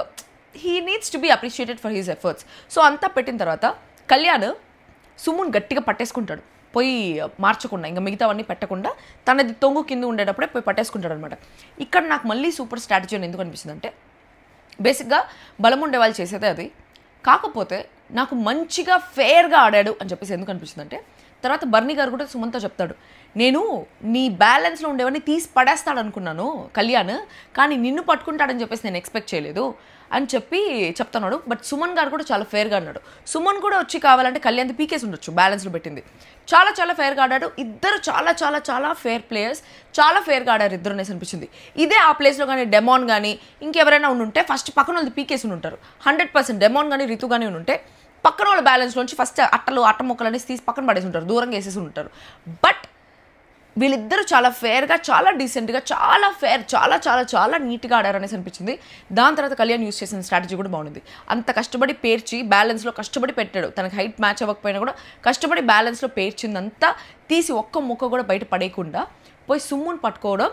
he needs to be appreciated for his efforts. సో అంతా పెట్టిన తర్వాత కళ్యాణ్ సుమ్ముని గట్టిగా పట్టేసుకుంటాడు, పోయి మార్చకుండా, ఇంకా మిగతావన్నీ పెట్టకుండా తనది తొంగు కింద ఉండేటప్పుడే పోయి పట్టేసుకుంటాడు అనమాట. ఇక్కడ నాకు మళ్ళీ సూపర్ స్ట్రాటజీ అని ఎందుకు అనిపిస్తుంది అంటే, బేసిక్గా బలం ఉండే వాళ్ళు చేసేదే అది. కాకపోతే నాకు మంచిగా ఫేర్గా ఆడాడు అని చెప్పేసి ఎందుకు అనిపిస్తుంది అంటే, తర్వాత బర్నీ గారు కూడా సుమన్తో చెప్తాడు, నేను నీ బ్యాలెన్స్లో ఉండేవన్నీ తీసి పడేస్తాడు అనుకున్నాను కళ్యాణ్, కానీ నిన్ను పట్టుకుంటాడని చెప్పేసి నేను ఎక్స్పెక్ట్ చేయలేదు అని చెప్పి చెప్తున్నాడు. బట్ సుమన్ గారు కూడా చాలా ఫేర్గా అన్నాడు. సుమన్ కూడా వచ్చి కావాలంటే కళ్యాణ్ది పీకేసి ఉండొచ్చు, బ్యాలెన్స్లో పెట్టింది. చాలా చాలా ఫేర్గా ఆడాడు. ఇద్దరు చాలా చాలా చాలా ఫేర్ ప్లేయర్స్, చాలా ఫేర్గా ఆడారు ఇద్దరు అనేసి అనిపించింది. ఇదే ఆ ప్లేస్లో కానీ డెమాన్ కానీ ఇంకెవరైనా ఉండుంటే ఫస్ట్ పక్కన వాళ్ళది పీకేసి ఉంటారు 100%. డెమాన్ కానీ రితు కానీ ఉంటే పక్కన వాళ్ళ బ్యాలెన్స్లోంచి ఫస్ట్ అట్ట ముక్కలు అనేసి తీసి పక్కన పడేసి ఉంటారు, దూరంగా వేసేసి ఉంటారు. బట్ వీళ్ళిద్దరూ చాలా ఫేర్గా, చాలా డీసెంట్గా, చాలా ఫేర్, చాలా చాలా చాలా నీట్గా ఆడారనేసి అనిపించింది. దాని తర్వాత కళ్యాణ్ యూస్ చేసిన స్ట్రాటజీ కూడా బాగుంది. అంత కష్టపడి పేర్చి బ్యాలెన్స్లో కష్టపడి పెట్టాడు. తనకి హైట్ మ్యాచ్ అవ్వకపోయినా కూడా కష్టపడి బ్యాలెన్స్లో పేర్చిందంతా తీసి ఒక్క ముక్క కూడా బయట పడేయకుండా పోయి సుమ్ముని పట్టుకోవడం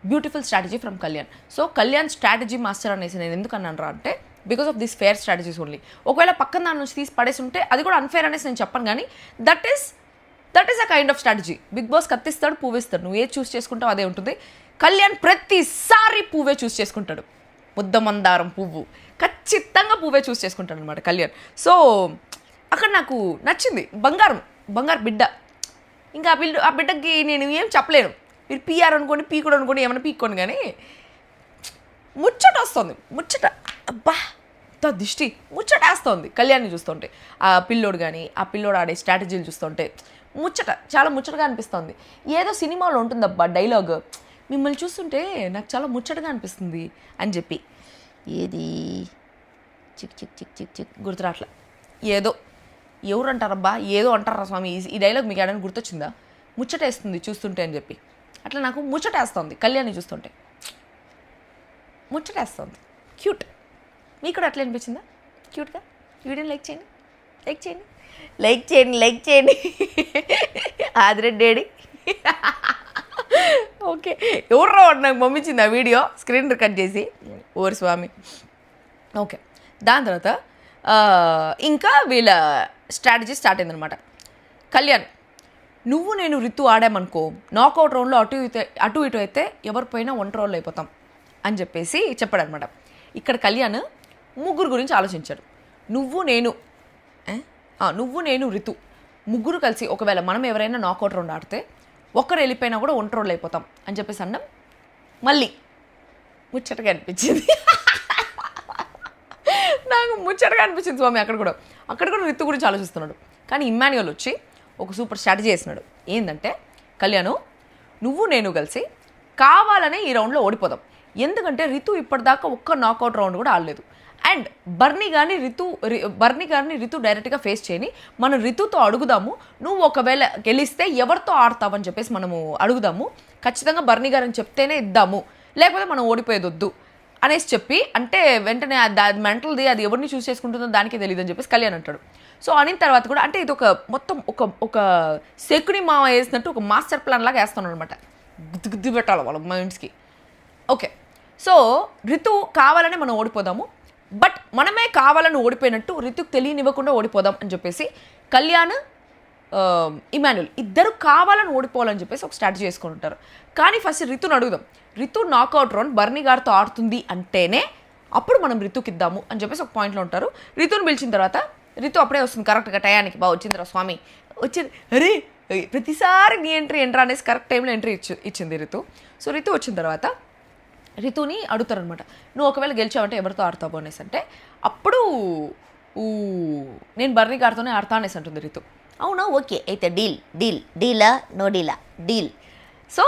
beautiful strategy from Kalyan. So Kalyan strategy master అనేసి నేను ఎందుకు అన్నాను రా అంటే, because of this fair strategies only. ఒకవేళ పక్కన దాని నుంచి తీసి పడేసి ఉంటే అది కూడా అన్ఫేర్ అనేసి నేను చెప్పను, కానీ that is that is a kind of strategy. Bigg Boss కత్తిస్తాడు, పువ్వేస్తాడు, నువ్వు ఏది చూస్ చేసుకుంటావు అదే ఉంటుంది. కళ్యాణ్ ప్రతిసారి పువ్వే చూస్ చేసుకుంటాడు. ముద్దమందారం పువ్వు, ఖచ్చితంగా పువ్వే చూస్ చేసుకుంటాడు అనమాట కళ్యాణ్. సో అక్కడ నాకు నచ్చింది. బంగారం బిడ్డ. ఇంకా ఆ బిడ్డకి నేను ఏం చెప్పలేను. మీరు పీఆర్ అనుకోండి, పీకుడు అనుకోండి, ఏమైనా పీక్కోండి, కానీ ముచ్చట వస్తుంది. ముచ్చట అబ్బా దిష్టి ముచ్చటేస్తుంది కళ్యాణ్ని చూస్తుంటే. ఆ పిల్లోడు కానీ ఆ పిల్లోడు ఆడే స్ట్రాటజీలు చూస్తుంటే చాలా ముచ్చటగా అనిపిస్తుంది. ఏదో సినిమాలో ఉంటుందబ్బా డైలాగ్, మిమ్మల్ని చూస్తుంటే నాకు చాలా ముచ్చటగా అనిపిస్తుంది అని చెప్పి. ఏది చిక్ చిక్ చిక్ చిక్ చిక్ గుర్తురాట్లా. ఏదో ఎవరు అంటారబ్బా, ఏదో అంటారా స్వామి, ఈ డైలాగ్ మీకు ఏదైనా గుర్తొచ్చిందా? ముచ్చటేస్తుంది చూస్తుంటే అని చెప్పి. అట్లా నాకు ముచ్చటేస్తుంది కళ్యాణ్ని చూస్తుంటే, ముచ్చటేస్తుంది. క్యూట్. మీకు కూడా అట్లా అనిపించిందా క్యూట్గా? వీడియోని లైక్ చేయండి. ఆదిరెడ్డి డాడీ. ఓకే, ఎవరో నాకు పంపించింది ఆ వీడియో, స్క్రీన్ రికార్డ్ చేసి. ఓరి స్వామి. ఓకే, దాని తర్వాత ఇంకా వీళ్ళ స్ట్రాటజీ స్టార్ట్ అయిందనమాట. కళ్యాణ్, నువ్వు నేను రితు ఆడామనుకో, నాకౌట్ రౌండ్లో అటు ఇటు అయితే ఎవరిపోయినా ఒంటరి రోల్ అయిపోతాం అని చెప్పేసి చెప్పాడనమాట. ఇక్కడ కళ్యాణ్ ముగ్గురు గురించి ఆలోచించాడు. నువ్వు నేను రితు ముగ్గురు కలిసి ఒకవేళ మనం ఎవరైనా నాకౌట్ రౌండ్ ఆడితే ఒక్కరు వెళ్ళిపోయినా కూడా ఒంటరి రోల్ అయిపోతాం అని చెప్పేసి అన్నాం. మళ్ళీ ముచ్చటగా అనిపించింది. నాకు ముచ్చటగా అనిపించింది స్వామి. అక్కడ కూడా రితు గురించి ఆలోచిస్తున్నాడు. కానీ ఇమ్మాన్యుయల్ వచ్చి ఒక సూపర్ స్ట్రాటజీ చేసినాడు. ఏంటంటే, కళ్యాణ్ నువ్వు నేను కలిసి కావాలనే ఈ రౌండ్లో ఓడిపోదాం. ఎందుకంటే రితు ఇప్పటిదాకా ఒక్క నాకౌట్ రౌండ్ కూడా ఆడలేదు. అండ్ బర్నీ గారిని రితు డైరెక్ట్గా ఫేస్ చేయని, మనం రితుతో అడుగుదాము, నువ్వు ఒకవేళ గెలిస్తే ఎవరితో ఆడతావని చెప్పేసి మనము అడుగుదాము, ఖచ్చితంగా బర్నీ గారని చెప్తేనే ఇద్దాము, లేకపోతే మనం ఓడిపోయేది వద్దు అనేసి చెప్పి, అంటే వెంటనే అది మెంటల్ది, అది ఎవరిని చూస్ చేసుకుంటుందో దానికే తెలియదు అని చెప్పేసి కళ్యాణ్ అంటాడు. సో అనిన తర్వాత కూడా అంటే ఇది మొత్తం ఒక శకుని మామ వేసినట్టు ఒక మాస్టర్ ప్లాన్ లాగా వేస్తున్నాడు అనమాట. గుద్దు పెట్టాలి వాళ్ళ మైండ్స్కి. ఓకే, సో రితు కావాలనే మనం ఓడిపోదాము, బట్ మనమే కావాలని ఓడిపోయినట్టు రితుకు తెలియనివ్వకుండా ఓడిపోదాం అని చెప్పేసి కళ్యాణ్ ఇమాన్యుయల్ ఇద్దరు కావాలని ఓడిపోవాలని చెప్పేసి ఒక స్ట్రాటజీ చేసుకుని ఉంటారు. కానీ ఫస్ట్ రితుని అడుగుదాం, రితు నాకౌట్ రౌండ్ బర్నీ గారితో ఆడుతుంది అంటేనే అప్పుడు మనం రితుకి ఇద్దాము అని చెప్పేసి ఒక పాయింట్లో ఉంటారు. రితుని పిలిచిన తర్వాత రితు అప్పుడే వస్తుంది కరెక్ట్గా టయానికి. బాగా వచ్చిందిరా స్వామి, వచ్చింది. అరే ప్రతిసారి నీ ఎంట్రీ అనేసి కరెక్ట్ టైంలో ఎంట్రీ ఇచ్చింది రితు. సో రితు వచ్చిన తర్వాత రితుని అడుగుతారనమాట, నువ్వు ఒకవేళ గెలిచావంటే ఎవరితో ఆడతావు అనేసి. అంటే అప్పుడు నేను బర్నీ గారితోనే ఆడతా అనేసి అంటుంది రితు. అవునా, ఓకే అయితే డీలా no deal. So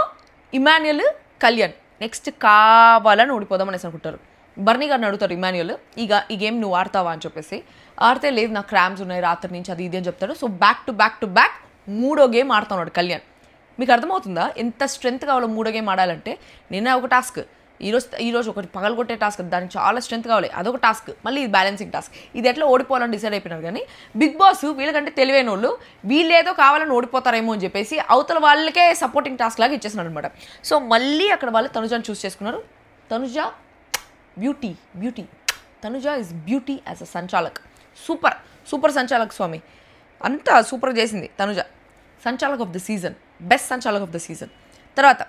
Emmanuel Kalyan next కావాలని ఓడిపోదాం అనేసి అనుకుంటారు. బర్నీ గారిని అడుగుతారు ఇమాన్యుయల్, ఈ గేమ్ నువ్వు ఆడతావా అని చెప్పేసి. ఆడితే లేదు నాకు క్రామ్స్ ఉన్నాయి రాత్రి నుంచి అది ఇది అని చెప్తాడు. సో బ్యాక్ టు బ్యాక్ 3వ గేమ్ ఆడుతున్నాడు కళ్యాణ్. మీకు అర్థమవుతుందా ఎంత స్ట్రెంత్ కావాలో 3వ గేమ్ ఆడాలంటే? నిన్న ఒక టాస్క్, ఈరోజు ఒకటి పగలగొట్టే టాస్క్, దానికి చాలా స్ట్రెంత్ కావాలి, అదొక టాస్క్, మళ్ళీ ఇది బ్యాలెన్సింగ్ టాస్క్. ఇది ఎట్లా ఓడిపోవాలని డిసైడ్ అయిపోయినారు. కానీ బిగ్ బాస్ వీళ్ళకంటే తెలివైన వాళ్ళు, వీళ్ళేదో కావాలని ఓడిపోతారేమో అని చెప్పేసి అవతల వాళ్ళకే సపోర్టింగ్ టాస్క్ లాగా ఇచ్చేసినారు అనమాట. సో మళ్ళీ అక్కడ వాళ్ళు తనుజాని చూస్ చేసుకున్నారు. Tanuja beauty, Tanuja is beauty as a సంచాలక్. సూపర్ సంచాలక్ స్వామి, అంతా సూపర్ చేసింది తనుజ. సంచాలక్ ఆఫ్ ద సీజన్, బెస్ట్ సంచాలక్ ఆఫ్ ద సీజన్. తర్వాత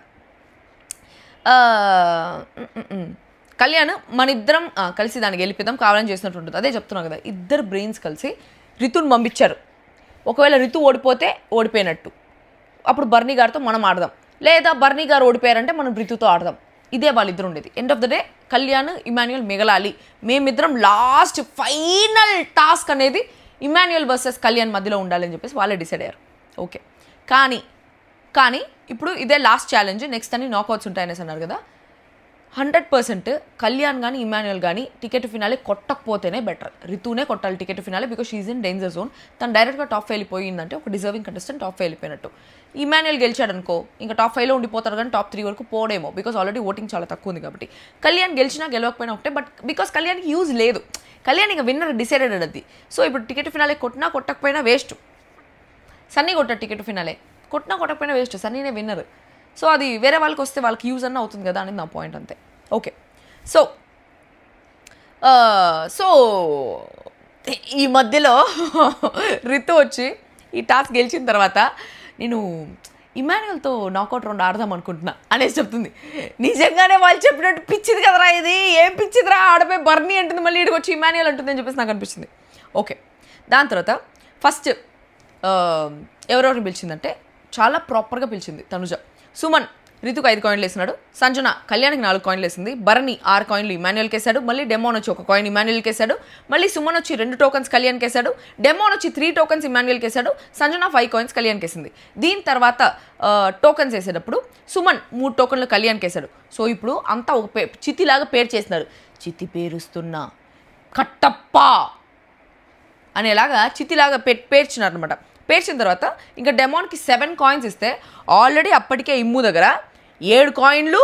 కళ్యాణ్ మన ఇద్దరం కలిసి దాన్ని గెలిపిద్దాం కావాలని చేసినట్టు ఉంటుంది. అదే చెప్తున్నాం కదా, ఇద్దరు బ్రెయిన్స్ కలిసి రితుని పంపించారు. ఒకవేళ రితు ఓడిపోతే ఓడిపోయినట్టు, అప్పుడు బర్నీ గారితో మనం ఆడదాం, లేదా బర్నీ గారు ఓడిపోయారంటే మనం రితుతో ఆడదాం. ఇదే వాళ్ళిద్దరు ఉండేది. End of the day Kalyan Emmanuel మిగలాలి, మేమిద్దరం లాస్ట్ ఫైనల్ టాస్క్ అనేది ఇమాన్యుయల్ వర్సెస్ కళ్యాణ్ మధ్యలో ఉండాలని చెప్పేసి వాళ్ళే డిసైడ్ అయ్యారు. ఓకే, కానీ ఇప్పుడు ఇదే లాస్ట్ ఛాలెంజ్, నెక్స్ట్ అని నాకౌట్స్ ఉంటాయనేసి అన్నారు కదా. 100% కళ్యాణ్ కానీ ఇమాన్యుయల్ కానీ టికెట్ ఫినాలే కొట్టకపోతేనే బెటర్. రితునే కొట్టాలి ticket finale, because she's in danger zone. తను డైరెక్ట్గా టాప్ 5 వెళ్ళిపోయిందంటే ఒక డిజర్వింగ్ కంటెస్టెంట్ టాప్ 5 వెళ్ళిపోయినట్టు. ఇమాన్యుయల్ గెలిచాడు అనుకో, ఇంకా టాప్ 5లో ఉండిపోతారు, కానీ టాప్ 3 వరకు పోడేమో, బికాస్ ఆల్రెడీ ఓటింగ్ చాలా తక్కువ ఉంది కాబట్టి. కళ్యాణ్ గెలిచినా గెలవకపోయినా ఒకటే, బట్ బికాస్ కళ్యాణ్కి యూజ్ లేదు, కళ్యాణ్ ఇంకా విన్నర్ డిసైడెడ్ అది. సో ఇప్పుడు టికెట్ ఫినాలే కొట్టకపోయినా వేస్ట్. సన్నీ కొట్టాడు టికెట్ ఫినాలే, కొట్టకపోయినా వేస్ట్, సన్నీనే విన్నర్. సో అది వేరే వాళ్ళకి వస్తే వాళ్ళకి యూజ్ అన్న అవుతుంది కదా అనేది నా పాయింట్, అంతే. ఓకే, సో ఈ మధ్యలో రితు వచ్చి ఈ టాస్క్ గెలిచిన తర్వాత నేను ఇమాన్యుయల్తో నాకౌట్ రౌండ్ ఆడదాం అనుకుంటున్నా అనేసి చెప్తుంది. నిజంగానే వాళ్ళు చెప్పినట్టు పిచ్చిది కదరా ఇది, ఏం పిచ్చిదిరా, ఆడపోయి బర్నీ అంటుంది, మళ్ళీ ఇక్కడికి వచ్చి ఇమాన్యుయల్ అంటుంది అని చెప్పేసి నాకు అనిపించింది. ఓకే, దాని తర్వాత ఫస్ట్ ఎవరెవరిని పిలిచిందంటే చాలా ప్రాపర్గా పిలిచింది తనుజ. సుమన్ రితుకు 5 కాయిన్లు వేసినాడు, సంజన కళ్యాణ్కి 4 కాయిన్లు వేసింది, భరణి 6 కాయిన్లు ఇమాన్యుయల్కి వేసాడు, మళ్ళీ డెమోన్ వచ్చి 1 కాయిన్ ఇమాన్యుయల్కి వేసాడు, మళ్ళీ సుమన్ వచ్చి 2 టోకన్స్ కళ్యాణ్కి వేసాడు, డెమోన్ వచ్చి 3 టోకన్స్ ఇమాన్యుయల్కి వేసాడు, సంజన 5 కాయిన్స్ కళ్యాణ్కి వేసింది. దీని తర్వాత టోకన్స్ వేసేటప్పుడు సుమన్ 3 టోకన్లు కళ్యాణ్కి వేసాడు. సో ఇప్పుడు అంతా ఒక చితిలాగా పేరు చేసినారు, చితి పేరుస్తున్నా కట్టప్ప అనేలాగా చితిలాగా పేర్చినారు అనమాట. పేర్చిన తర్వాత ఇంకా డెమోన్కి 7 కాయిన్స్ ఇస్తే ఆల్రెడీ అప్పటికే ఇమ్ము దగ్గర 7 కాయిన్లు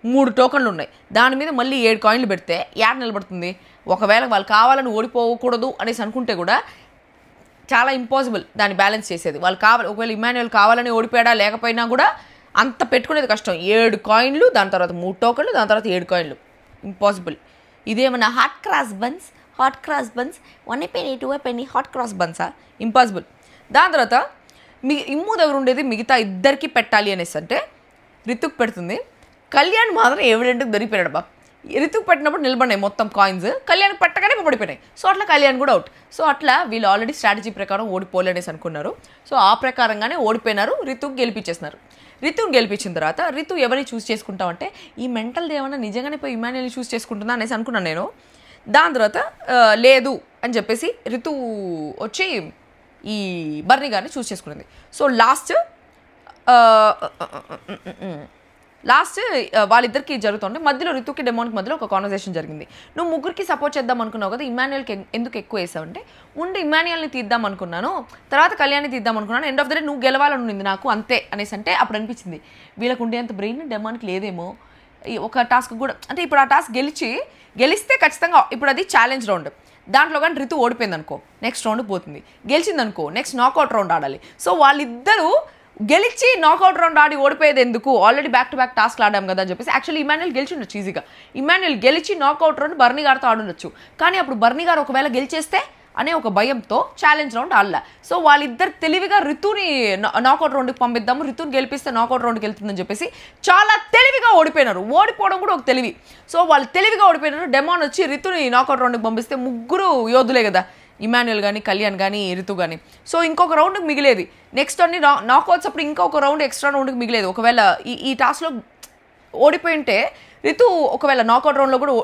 3 టోకన్లు ఉన్నాయి. దాని మీద మళ్ళీ 7 కాయిన్లు పెడితే యాడ్ నిలబడుతుంది. ఒకవేళ వాళ్ళు కావాలని ఓడిపోకూడదు అనేసి అనుకుంటే కూడా చాలా ఇంపాసిబుల్ దాన్ని బ్యాలెన్స్ చేసేది. వాళ్ళు ఒకవేళ ఇమాన్యుయల్ కావాలని ఓడిపోయాడా లేకపోయినా కూడా అంత పెట్టుకునేది కష్టం. 7 కాయిన్లు, దాని తర్వాత 3 టోకన్లు, దాని తర్వాత 7 కాయిన్లు, ఇంపాసిబుల్. ఇదేమన్నా hot cross buns 1 penny 2 penny hot cross బన్సా? ఇంపాసిబుల్. దాని తర్వాత ఇమ్ము దగ్గర ఉండేది మిగతా ఇద్దరికి పెట్టాలి అనేసి అంటే రితుక్ పెడుతుంది. కళ్యాణ్ మాత్రం ఎవిడెంట్కి దొరికిపోయాడు బా. రితుక్ పెట్టినప్పుడు నిలబడినాయి మొత్తం కాయిన్స్, కళ్యాణ్ పెట్టగానే పడిపోయినాయి. సో అట్లా కళ్యాణ్ కూడా అవుట్. సో అట్లా వీళ్ళు ఆల్రెడీ స్ట్రాటజీ ప్రకారం ఓడిపోలేనేసి అనుకున్నారు. సో ఆ ప్రకారంగానే ఓడిపోయినారు, రితుక్ గెలిపించేస్తున్నారు. రితుని గెలిపించిన తర్వాత రితు ఎవరిని చూస్ చేసుకుంటామంటే ఈ మెంటల్ ఏమన్నా నిజంగానే పోయి ఇమాన్యుయల్ని చూస్ చేసుకుంటుందా అనేసి అనుకున్నాను నేను. దాని తర్వాత లేదు అని చెప్పేసి రితు వచ్చి ఈ బర్నీ గారిని చూస్ చేసుకున్నది. సో లాస్ట్ వాళ్ళిద్దరికి జరుగుతుంటే మధ్యలో రితుకి డెమోన్కి మధ్యలో ఒక కాన్వర్సేషన్ జరిగింది. నువ్వు ముగ్గురికి సపోర్ట్ చేద్దాం అనుకున్నావు కదా, ఇమాన్యుయల్కి ఎందుకు ఎక్కువ వేసావంటే ముందు ఇమాన్యుయల్ని తీద్దాం అనుకున్నాను, తర్వాత కళ్యాణ్ని తీద్దాం అనుకున్నాను, ఎండ్ ఆఫ్ ద డే నువ్వు గెలవాలని ఉండింది నాకు అంతే అనేసి అంటే అప్పుడు అనిపించింది వీళ్ళకు ఉండేంత బ్రెయిన్ డెమోన్కి లేదేమో. ఒక టాస్క్ కూడా అంటే ఇప్పుడు ఆ టాస్క్ గెలిస్తే ఖచ్చితంగా ఇప్పుడు అది ఛాలెంజ్ రౌండ్, దాంట్లో కానీ రితు ఓడిపోయింది అనుకో నెక్స్ట్ రౌండ్ పోతుంది, గెలిచింది అనుకో నెక్స్ట్ నాకౌట్ రౌండ్ ఆడాలి. సో వాళ్ళిద్దరూ గెలిచి నాకౌట్ రౌండ్ ఆడి ఓడిపోయేది ఎందుకు, ఆల్రెడీ బ్యాక్ టు బ్యాక్ టాస్క్లు ఆడాం కదా అని చెప్పేసి యాక్చువల్లీ ఇమాన్యుయల్ గెలిచి ఉండొచ్చు ఈజీగా. ఇమాన్యుయల్ గెలిచి నాకౌట్ రౌండ్ బర్నీ గారితో ఆడుండొచ్చు, కానీ అప్పుడు బర్నీ గారు ఒకవేళ గెలిచేస్తే అనే ఒక భయంతో ఛాలెంజ్ రౌండ్ ఆడలా. సో వాళ్ళిద్దరు తెలివిగా రితుని నాకౌట్ రౌండ్కి పంపిద్దాము, రితుని గెలిపిస్తే నాకౌట్ రౌండ్కి వెళ్తుందని చెప్పేసి చాలా తెలివిగా ఓడిపోయినారు. ఓడిపోవడం కూడా ఒక తెలివి. సో వాళ్ళు తెలివిగా ఓడిపోయినారు. డెమోన్ వచ్చి రితుని నాకౌట్ రౌండ్కి పంపిస్తే ముగ్గురు యోధులే కదా, ఇమాన్యుయల్ కానీ కళ్యాణ్ కానీ రితు కానీ. సో ఇంకొక రౌండ్కి మిగిలేది, నెక్స్ట్ అన్ని నాకౌట్స్ అప్పుడు ఇంకొక రౌండ్ ఎక్స్ట్రా రౌండ్కి మిగిలేదు. ఒకవేళ ఈ టాస్క్లో ఓడిపోయి ఉంటే రితు ఒకవేళ నాకౌట్ రౌండ్లో కూడా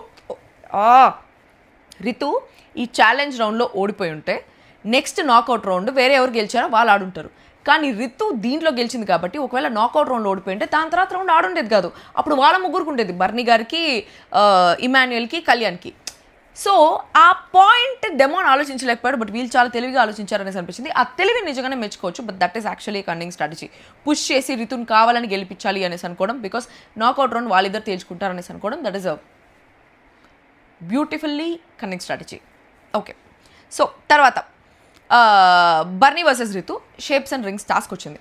రితు ఈ ఛాలెంజ్ రౌండ్లో ఓడిపోయి ఉంటే నెక్స్ట్ నాకౌట్ రౌండ్ వేరే ఎవరు గెలిచారో వాళ్ళు ఆడుంటారు. కానీ రితు దీంట్లో గెలిచింది కాబట్టి ఒకవేళ నాకౌట్ రౌండ్లో ఓడిపోయి ఉంటే దాని తర్వాత రౌండ్ ఆడుండేది కాదు, అప్పుడు వాళ్ళ ముగ్గురికి ఉండేది, బర్నీ గారికి, ఇమాన్యుయల్కి, కళ్యాణ్కి. సో ఆ పాయింట్ డెమోన్ ఆలోచించలేకపోయాడు, బట్ వీళ్ళు చాలా తెలివిగా ఆలోచించారనేసి అనిపించింది. ఆ తెలివి నిజంగానే మెచ్చుకోవచ్చు, but that is actually cunning strategy. Push చేసి రితుని కావాలని గెలిపించాలి అనేసి అనుకోవడం, బికాస్ నాకౌట్ రౌండ్ వాళ్ళిద్దరు తేల్చుకుంటారు అనేసి అనుకోవడం, that is a beautifully cunning strategy. Okay, so తర్వాత బర్నీ versus Rithu shapes and rings task వచ్చింది.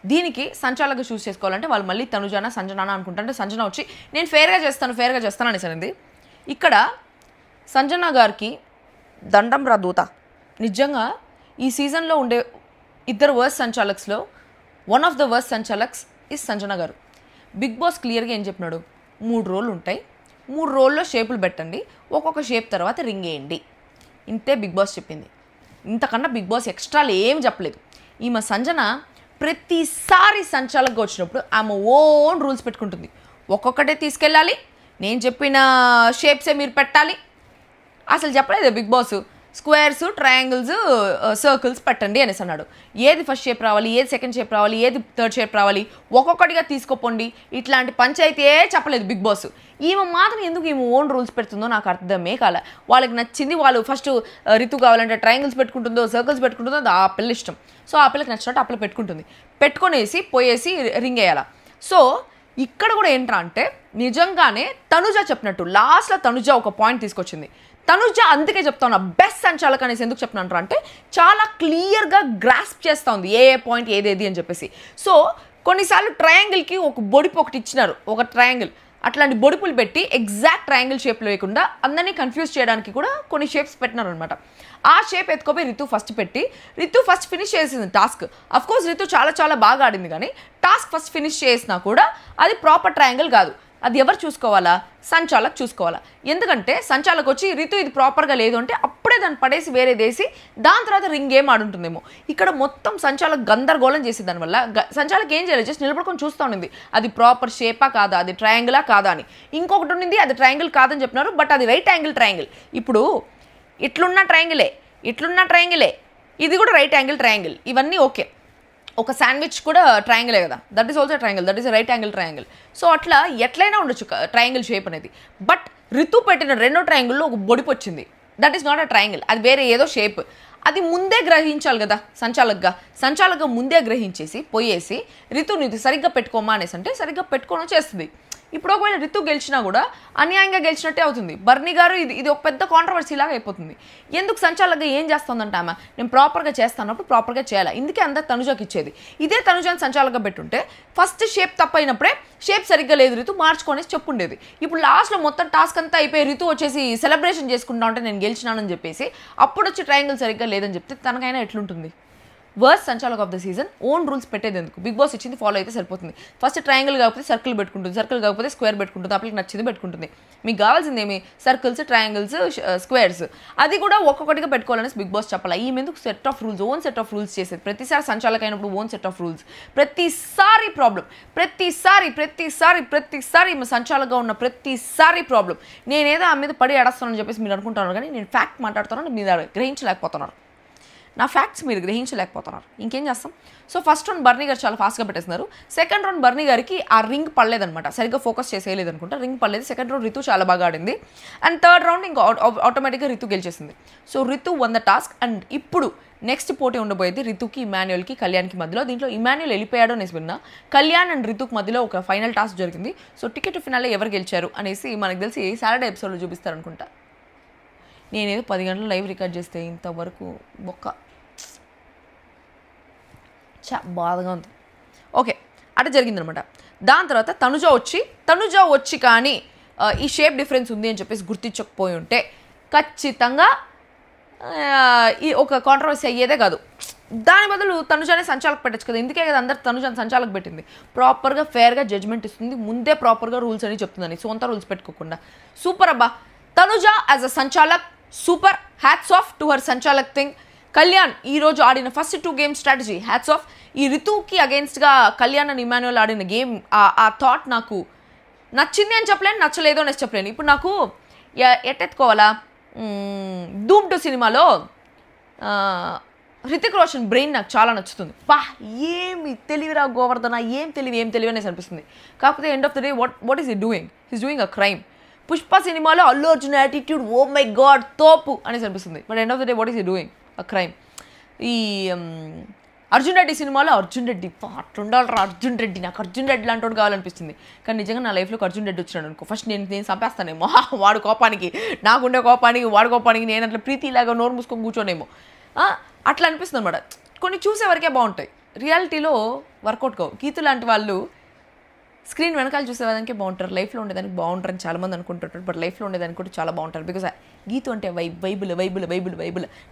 దీనికి సంచాలకుగా చూస్ చేసుకోవాలంటే వాళ్ళు మళ్ళీ తనుజానా సంజనానా అనుకుంటారంటే సంజన వచ్చి నేను ఫేర్గా చేస్తాను అనేసి అనింది. ఇక్కడ సంజన గారికి దండం రా దూత. నిజంగా ఈ సీజన్లో ఉండే ఇద్దరు వర్స్ సంచాలక్స్లో వన్ ఆఫ్ ద వర్స్ సంచాలక్స్ ఇస్ సంజన గారు. బిగ్ బాస్ క్లియర్గా ఏం చెప్పినాడు, 3 రోళ్ళు ఉంటాయి, 3 రోల్లో షేపులు పెట్టండి, ఒక్కొక్క షేప్ తర్వాత రింగ్ వేయండి, ఇంతే బిగ్ బాస్ చెప్పింది. ఇంతకన్నా బిగ్ బాస్ ఎక్స్ట్రాలు ఏం చెప్పలేదు. ఈమె సంజన ప్రతిసారి సంచాలకుగా వచ్చినప్పుడు ఆమె ఓన్ రూల్స్ పెట్టుకుంటుంది. ఒక్కొక్కటే తీసుకెళ్ళాలి, నేను చెప్పిన షేప్సే మీరు పెట్టాలి. అసలు చెప్పలేదు Bigg Boss squares, triangles, circles పెట్టండి అనేసి అన్నాడు. ఏది ఫస్ట్ షేప్ రావాలి, ఏది సెకండ్ షేప్ రావాలి, ఏది థర్డ్ షేప్ రావాలి, ఒక్కొక్కటిగా తీసుకోపోండి, ఇట్లాంటి పంచాయితీ చెప్పలేదు బిగ్ బాస్. ఈమె మాత్రం ఎందుకు ఈమె ఓన్ రూల్స్ పెడుతుందో నాకు అర్థమే కాలే. వాళ్ళకి నచ్చింది వాళ్ళు ఫస్ట్ రితు కావాలంటే ట్రయాంగిల్స్ పెట్టుకుంటుందో సర్కిల్స్ పెట్టుకుంటుందో అది ఆ పిల్ల ఇష్టం. సో ఆ పిల్లకి నచ్చినట్టు ఆ పిల్ల పెట్టుకుంటుంది, పెట్టుకునేసి పోయేసి రింగ్ వేయాలా. సో ఇక్కడ కూడా ఏంట్రా అంటే నిజంగానే తనుజ చెప్పినట్టు లాస్ట్లో తనుజ ఒక పాయింట్ తీసుకొచ్చింది. తనుజ అందుకే చెప్తా ఉన్నా బెస్ట్ సంచాలక్ అనేసి ఎందుకు చెప్తున్నాను అంటే చాలా క్లియర్గా గ్రాస్ప్ చేస్తూ ఉంది ఏ పాయింట్ ఏదేది అని చెప్పేసి. సో కొన్నిసార్లు ట్రయాంగిల్కి ఒక బొడిపు ఒకటి ఇచ్చినారు, ఒక ట్రయాంగిల్, అట్లాంటి బొడుపులు పెట్టి ఎగ్జాక్ట్ ట్రయాంగిల్ షేప్లో లేకుండా అందరినీ కన్ఫ్యూజ్ చేయడానికి కూడా కొన్ని షేప్స్ పెట్టినారనమాట. ఆ షేప్ ఎత్తుకోపోయి రితు ఫస్ట్ పెట్టి రితు ఫస్ట్ ఫినిష్ చేసింది టాస్క్. అఫ్కోర్స్ రితు చాలా చాలా బాగా ఆడింది, కానీ టాస్క్ ఫస్ట్ ఫినిష్ చేసినా కూడా అది ప్రాపర్ ట్రయాంగిల్ కాదు. అది ఎవరు చూసుకోవాలా? సంచాలక్ చూసుకోవాలా. ఎందుకంటే సంచాలక్ వచ్చి రితు ఇది ప్రాపర్గా లేదు అంటే అప్పుడే దాన్ని పడేసి వేరేదేసి దాని తర్వాత రింగ్ గేమ్ ఆడుంటుందేమో. ఇక్కడ మొత్తం సంచాలక్ గందరగోళం చేసి దానివల్ల సంచాలక్ ఏం చేయలేదు, జస్ట్ నిలబడుకొని చూస్తూ ఉండింది అది ప్రాపర్ షేపా కాదా, అది ట్రయాంగిలా కాదా అని. ఇంకొకటి ఉండింది అది ట్రయాంగిల్ కాదని చెప్పినారు, బట్ అది రైట్ యాంగిల్ ట్రయాంగిల్. ఇప్పుడు ఇట్లున్న ట్రయాంగిలే ఇది కూడా రైట్ యాంగిల్ ట్రయాంగిల్, ఇవన్నీ ఓకే. ఒక శాండ్విచ్ కూడా ట్రయాంగిలే కదా, that is also triangle, that is right angle triangle. So అట్లా ఎట్లయినా ఉండొచ్చు ట్రయాంగిల్ షేప్ అనేది. బట్ రితు పెట్టిన రెండో ట్రయాంగిల్లో ఒక బొడిపు వచ్చింది, that is not a triangle, అది వేరే ఏదో షేప్. అది ముందే గ్రహించాలి కదా సంచాలక్గా ముందే గ్రహించేసి పోయేసి రితుని సరిగ్గా పెట్టుకోమా అనేసి అంటే సరిగ్గా పెట్టుకోవడం చేస్తుంది. ఇప్పుడు ఒకవేళ రితు గెలిచినా కూడా అన్యాయంగా గెలిచినట్టే అవుతుంది. బర్నీ గారు ఇది ఒక పెద్ద కాంట్రవర్సీ లాగా అయిపోతుంది. ఎందుకు సంచాలక్గా ఏం చేస్తుందంటే ఆమె నేను ప్రాపర్గా చేస్తానప్పుడు ప్రాపర్గా చేయాలి, ఇందుకే అందరు తనుజాకి ఇచ్చేది. ఇదే తనుజాని సంచాలక్గా పెట్టుంటే ఫస్ట్ షేప్ తప్పైనప్పుడే షేప్ సరిగ్గా లేదు రితు మార్చుకొనేసి చెప్పుండేది. ఇప్పుడు లాస్ట్లో మొత్తం టాస్క్ అంతా అయిపోయి రితు వచ్చేసి సెలబ్రేషన్ చేసుకుంటా ఉంటే నేను గెలిచినానని చెప్పేసి అప్పుడు వచ్చి ట్రయాంగిల్ సరిగ్గా లేదని చెప్తే తనకైనా ఎట్లుంటుంది? వర్స్ట్ సంచాలక్ of the season own rules పెట్టేది ఎందుకు? బిగ్ బాస్ ఇచ్చింది ఫాలో అయితే సరిపోతుంది. ఫస్ట్ ట్రయాంగిల్ కాకపోతే సర్కిల్ పెట్టుకుంటుంది, సర్కిల్ కాకపోతే స్క్వేర్ పెట్టుకుంటుంది, అప్పటికి నచ్చింది పెట్టుకుంటుంది. మీకు కావాల్సింది ఏమి? సర్కిల్స్, ట్రయాంగిల్స్, స్క్వేర్స్, అది కూడా ఒక్కొక్కటిగా పెట్టుకోవాలనేసి బిగ్ బాస్ చెప్పాలి. ఈ ఎందుకు set of rules, own set of rules చేసేది? ప్రతిసారి సంచాలక్ అయినప్పుడు ఓన్ సెట్ ఆఫ్ రూల్స్, ప్రతిసారి ప్రాబ్లం, ప్రతిసారి సంచాలకగా ఉన్న ప్రతిసారి ప్రాబ్లం. నేనేదో ఆ మీద పడి ఏడస్తానని చెప్పేసి మీరు అనుకుంటున్నారు, కానీ నేను ఫ్యాక్ట్ మాట్లాడుతున్నాను, మీరు గ్రహించలేకపోతున్నారు. నా ఫ్యాక్ట్స్ మీరు గ్రహించలేకపోతున్నారు, ఇంకేం చేస్తాం? సో ఫస్ట్ రౌండ్ బర్నీ గారు చాలా ఫాస్ట్గా పెట్టేస్తున్నారు. సెకండ్ రౌండ్ బర్నీ గారికి ఆ రింగ్ పడలేదనమాట, సరిగ్గా ఫోకస్ చేసేయలేదు అనుకుంటా, రింగ్ పడలేదు. సెకండ్ రౌండ్ రితు చాలా బాగా ఆడింది. అండ్ థర్డ్ రౌండ్ ఇంకా ఆటోమేటిక్గా రితు గెలిచేసింది. So Rithu won the task. And ఇప్పుడు నెక్స్ట్ పోటీ ఉండబోయేది రితుకి, ఇమాన్యుయల్కి, కళ్యాణ్కి మధ్యలో. దీంట్లో ఇమాన్యుయల్ వెళ్ళిపోయాడో అనేసి విన్నా. కళ్యాణ్ అండ్ రితుకి మధ్యలో ఒక ఫైనల్ టాస్క్ జరిగింది. సో టికెట్ ఫినాలే ఎవరు గెలిచారు అనేసి మనకు తెలిసి సాటర్డే ఎపిసోడ్లో చూపిస్తారనుకుంటా. నేనేదో 10 గంటలు లైవ్ రికార్డ్ చేస్తే ఇంతవరకు బాధగా ఉంది. ఓకే, అట్లా జరిగిందనమాట. దాని తర్వాత తనుజ వచ్చి కానీ ఈ షేప్ డిఫరెన్స్ ఉంది అని చెప్పేసి గుర్తించకపోయి ఉంటే ఖచ్చితంగా ఈ ఒక కాంట్రవర్సీ అయ్యేదే కాదు. దాని బదులు తనుజానే సంచాలక్ పెట్టచ్చు కదా, ఇందుకే కదా అందరు తనుజాని సంచాలక్ పెట్టింది. ప్రాపర్గా ఫేర్గా జడ్జ్మెంట్ ఇస్తుంది, ముందే ప్రాపర్గా రూల్స్ అని చెప్తుందని, సొంత రూల్స్ పెట్టుకోకుండా. సూపర్ అబ్బా, తనుజ యాజ్ అ సంచాలక్ super, hats off to her సంచాలక్ థింగ్. కళ్యాణ్ ఈరోజు ఆడిన first 2 game strategy hats off. ఈ రితుకి అగేన్స్ట్గా కళ్యాణ్ అండ్ ఇమాన్యుయల్ ఆడిన గేమ్ ఆ థాట్ నాకు నచ్చింది అని చెప్పలేను, నచ్చలేదు అనేసి చెప్పలేను. ఇప్పుడు నాకు ఎట్టెత్తుకోవాలా, ధూమ్ 2 సినిమాలో హృతిక్ రోషన్ బ్రెయిన్ నాకు చాలా నచ్చుతుంది. ఏమి తెలివిరా గోవర్ధన, ఏం తెలివి అనేసి అనిపిస్తుంది. కాకపోతే end of the day what is he doing a crime. Pushpa సినిమాలో Allu Arjun attitude oh my god తోపు అనేసి అనిపిస్తుంది. But end of the day what is he doing a crime. ఈ అర్జున్ రెడ్డి సినిమాలో అర్జున్ రెడ్డి అట్లుండాలరా, అర్జున్ రెడ్డి నాకు అర్జున్ రెడ్డి లాంటి కావాలనిపిస్తుంది. కానీ నిజంగా నా లైఫ్లోకి అర్జున్ రెడ్డి వచ్చినాడు అనుకో, ఫస్ట్ నేను చంపేస్తానేమో. వాడు కోపానికి, నాకుండే కోపానికి, వాడి కోపానికి నేను అట్లా ప్రీతిలాగా నోరు మూసుకొని కూర్చోనేమో, అట్లా అనిపిస్తుంది అనమాట. కొన్ని చూసే వరకే బాగుంటాయి, రియాలిటీలో వర్కౌట్ కావు. గీతు లాంటి వాళ్ళు స్క్రీన్ వెనకాల చూసేదానికే బాగుంటారు, లైఫ్లో ఉండేదానికి బాగుంటారని చాలామంది అనుకుంటుంటారు. బట్ లైఫ్లో ఉండేదానికి కూడా చాలా బాగుంటారు. బికాజ్ గీతు అంటే వైబుల్.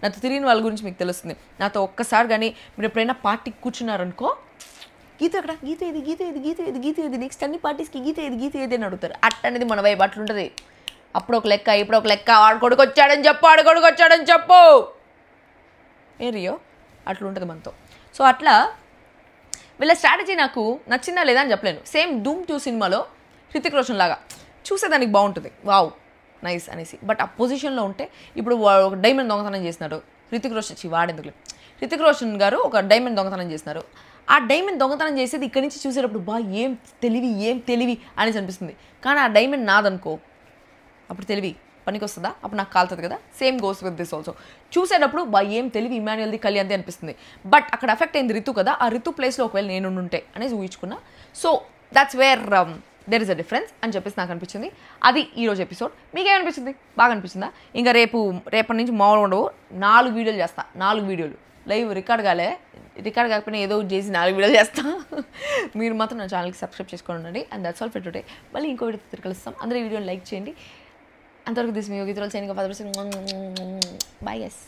నాతో తిరిగిన వాళ్ళ గురించి మీకు తెలుస్తుంది. నాతో ఒక్కసారి కానీ మీరు ఎప్పుడైనా పార్టీకి కూర్చున్నారనుకో, గీత ఎక్కడ, గీత ఏది నెక్స్ట్ అన్ని పార్టీస్కి గీత ఏది అని అడుగుతారు. అనేది మన వైబ్ అట్లుంటుంది. అప్పుడు ఒక లెక్క, ఇప్పుడు ఒక లెక్క, ఆడు కొడుకు వచ్చాడని చెప్పు ఏ రియో, అట్లుంటుంది మనతో. సో అట్లా వీళ్ళ స్ట్రాటజీ నాకు నచ్చిందా లేదా అని చెప్పలేను. సేమ్ ధూమ్ 2 సినిమాలో హృతిక్ రోషన్ లాగా చూసేదానికి బాగుంటుంది, వావ్ నైస్ అనేసి. బట్ ఆ పొజిషన్లో ఉంటే ఇప్పుడు ఒక డైమండ్ దొంగతనం చేసినాడు హృతిక్ రోషన్ గారు, ఒక డైమండ్ దొంగతనం చేసినారు. ఆ డైమండ్ దొంగతనం చేసేది ఇక్కడి నుంచి చూసేటప్పుడు ఏం తెలివి అనేసి అనిపిస్తుంది. కానీ ఆ డైమండ్ నాదనుకో, అప్పుడు తెలివి పనికి వస్తుందా? అప్పుడు నాకు కాలుతుంది కదా. Same goes with this also. చూసేటప్పుడు ఏం తెలివి ఇమాన్యుయల్ది, కళ్యాణ్ది అనిపిస్తుంది. బట్ అక్కడ ఎఫెక్ట్ అయింది రితు కదా, ఆ రితు ప్లేస్లో ఒకవేళ నేను ఉంటే అనేసి ఊహించుకున్నా. So that's where there is a difference అని చెప్పేసి నాకు అనిపించింది. అది ఈరోజు ఎపిసోడ్. మీకేమనిపించింది? బాగా అనిపించిందా? ఇంకా రేపటి నుంచి మామూలుగా ఉండవు, 4 వీడియోలు చేస్తా. 4 వీడియోలు లైవ్ రికార్డ్ కాకపోయినా ఏదో ఒకటి చేసి 4 వీడియోలు చేస్తాం. మీరు మాత్రం నా ఛానల్కి సబ్స్క్రైబ్ చేసుకొని ఉండండి. And that's all for today. మళ్ళీ ఇంకో వీడియో తిరిగి కలుస్తాం. అందరూ ఈ వీడియోని లైక్ చేయండి. అంతవరకు this me Yogi troll signing off. Bye guys.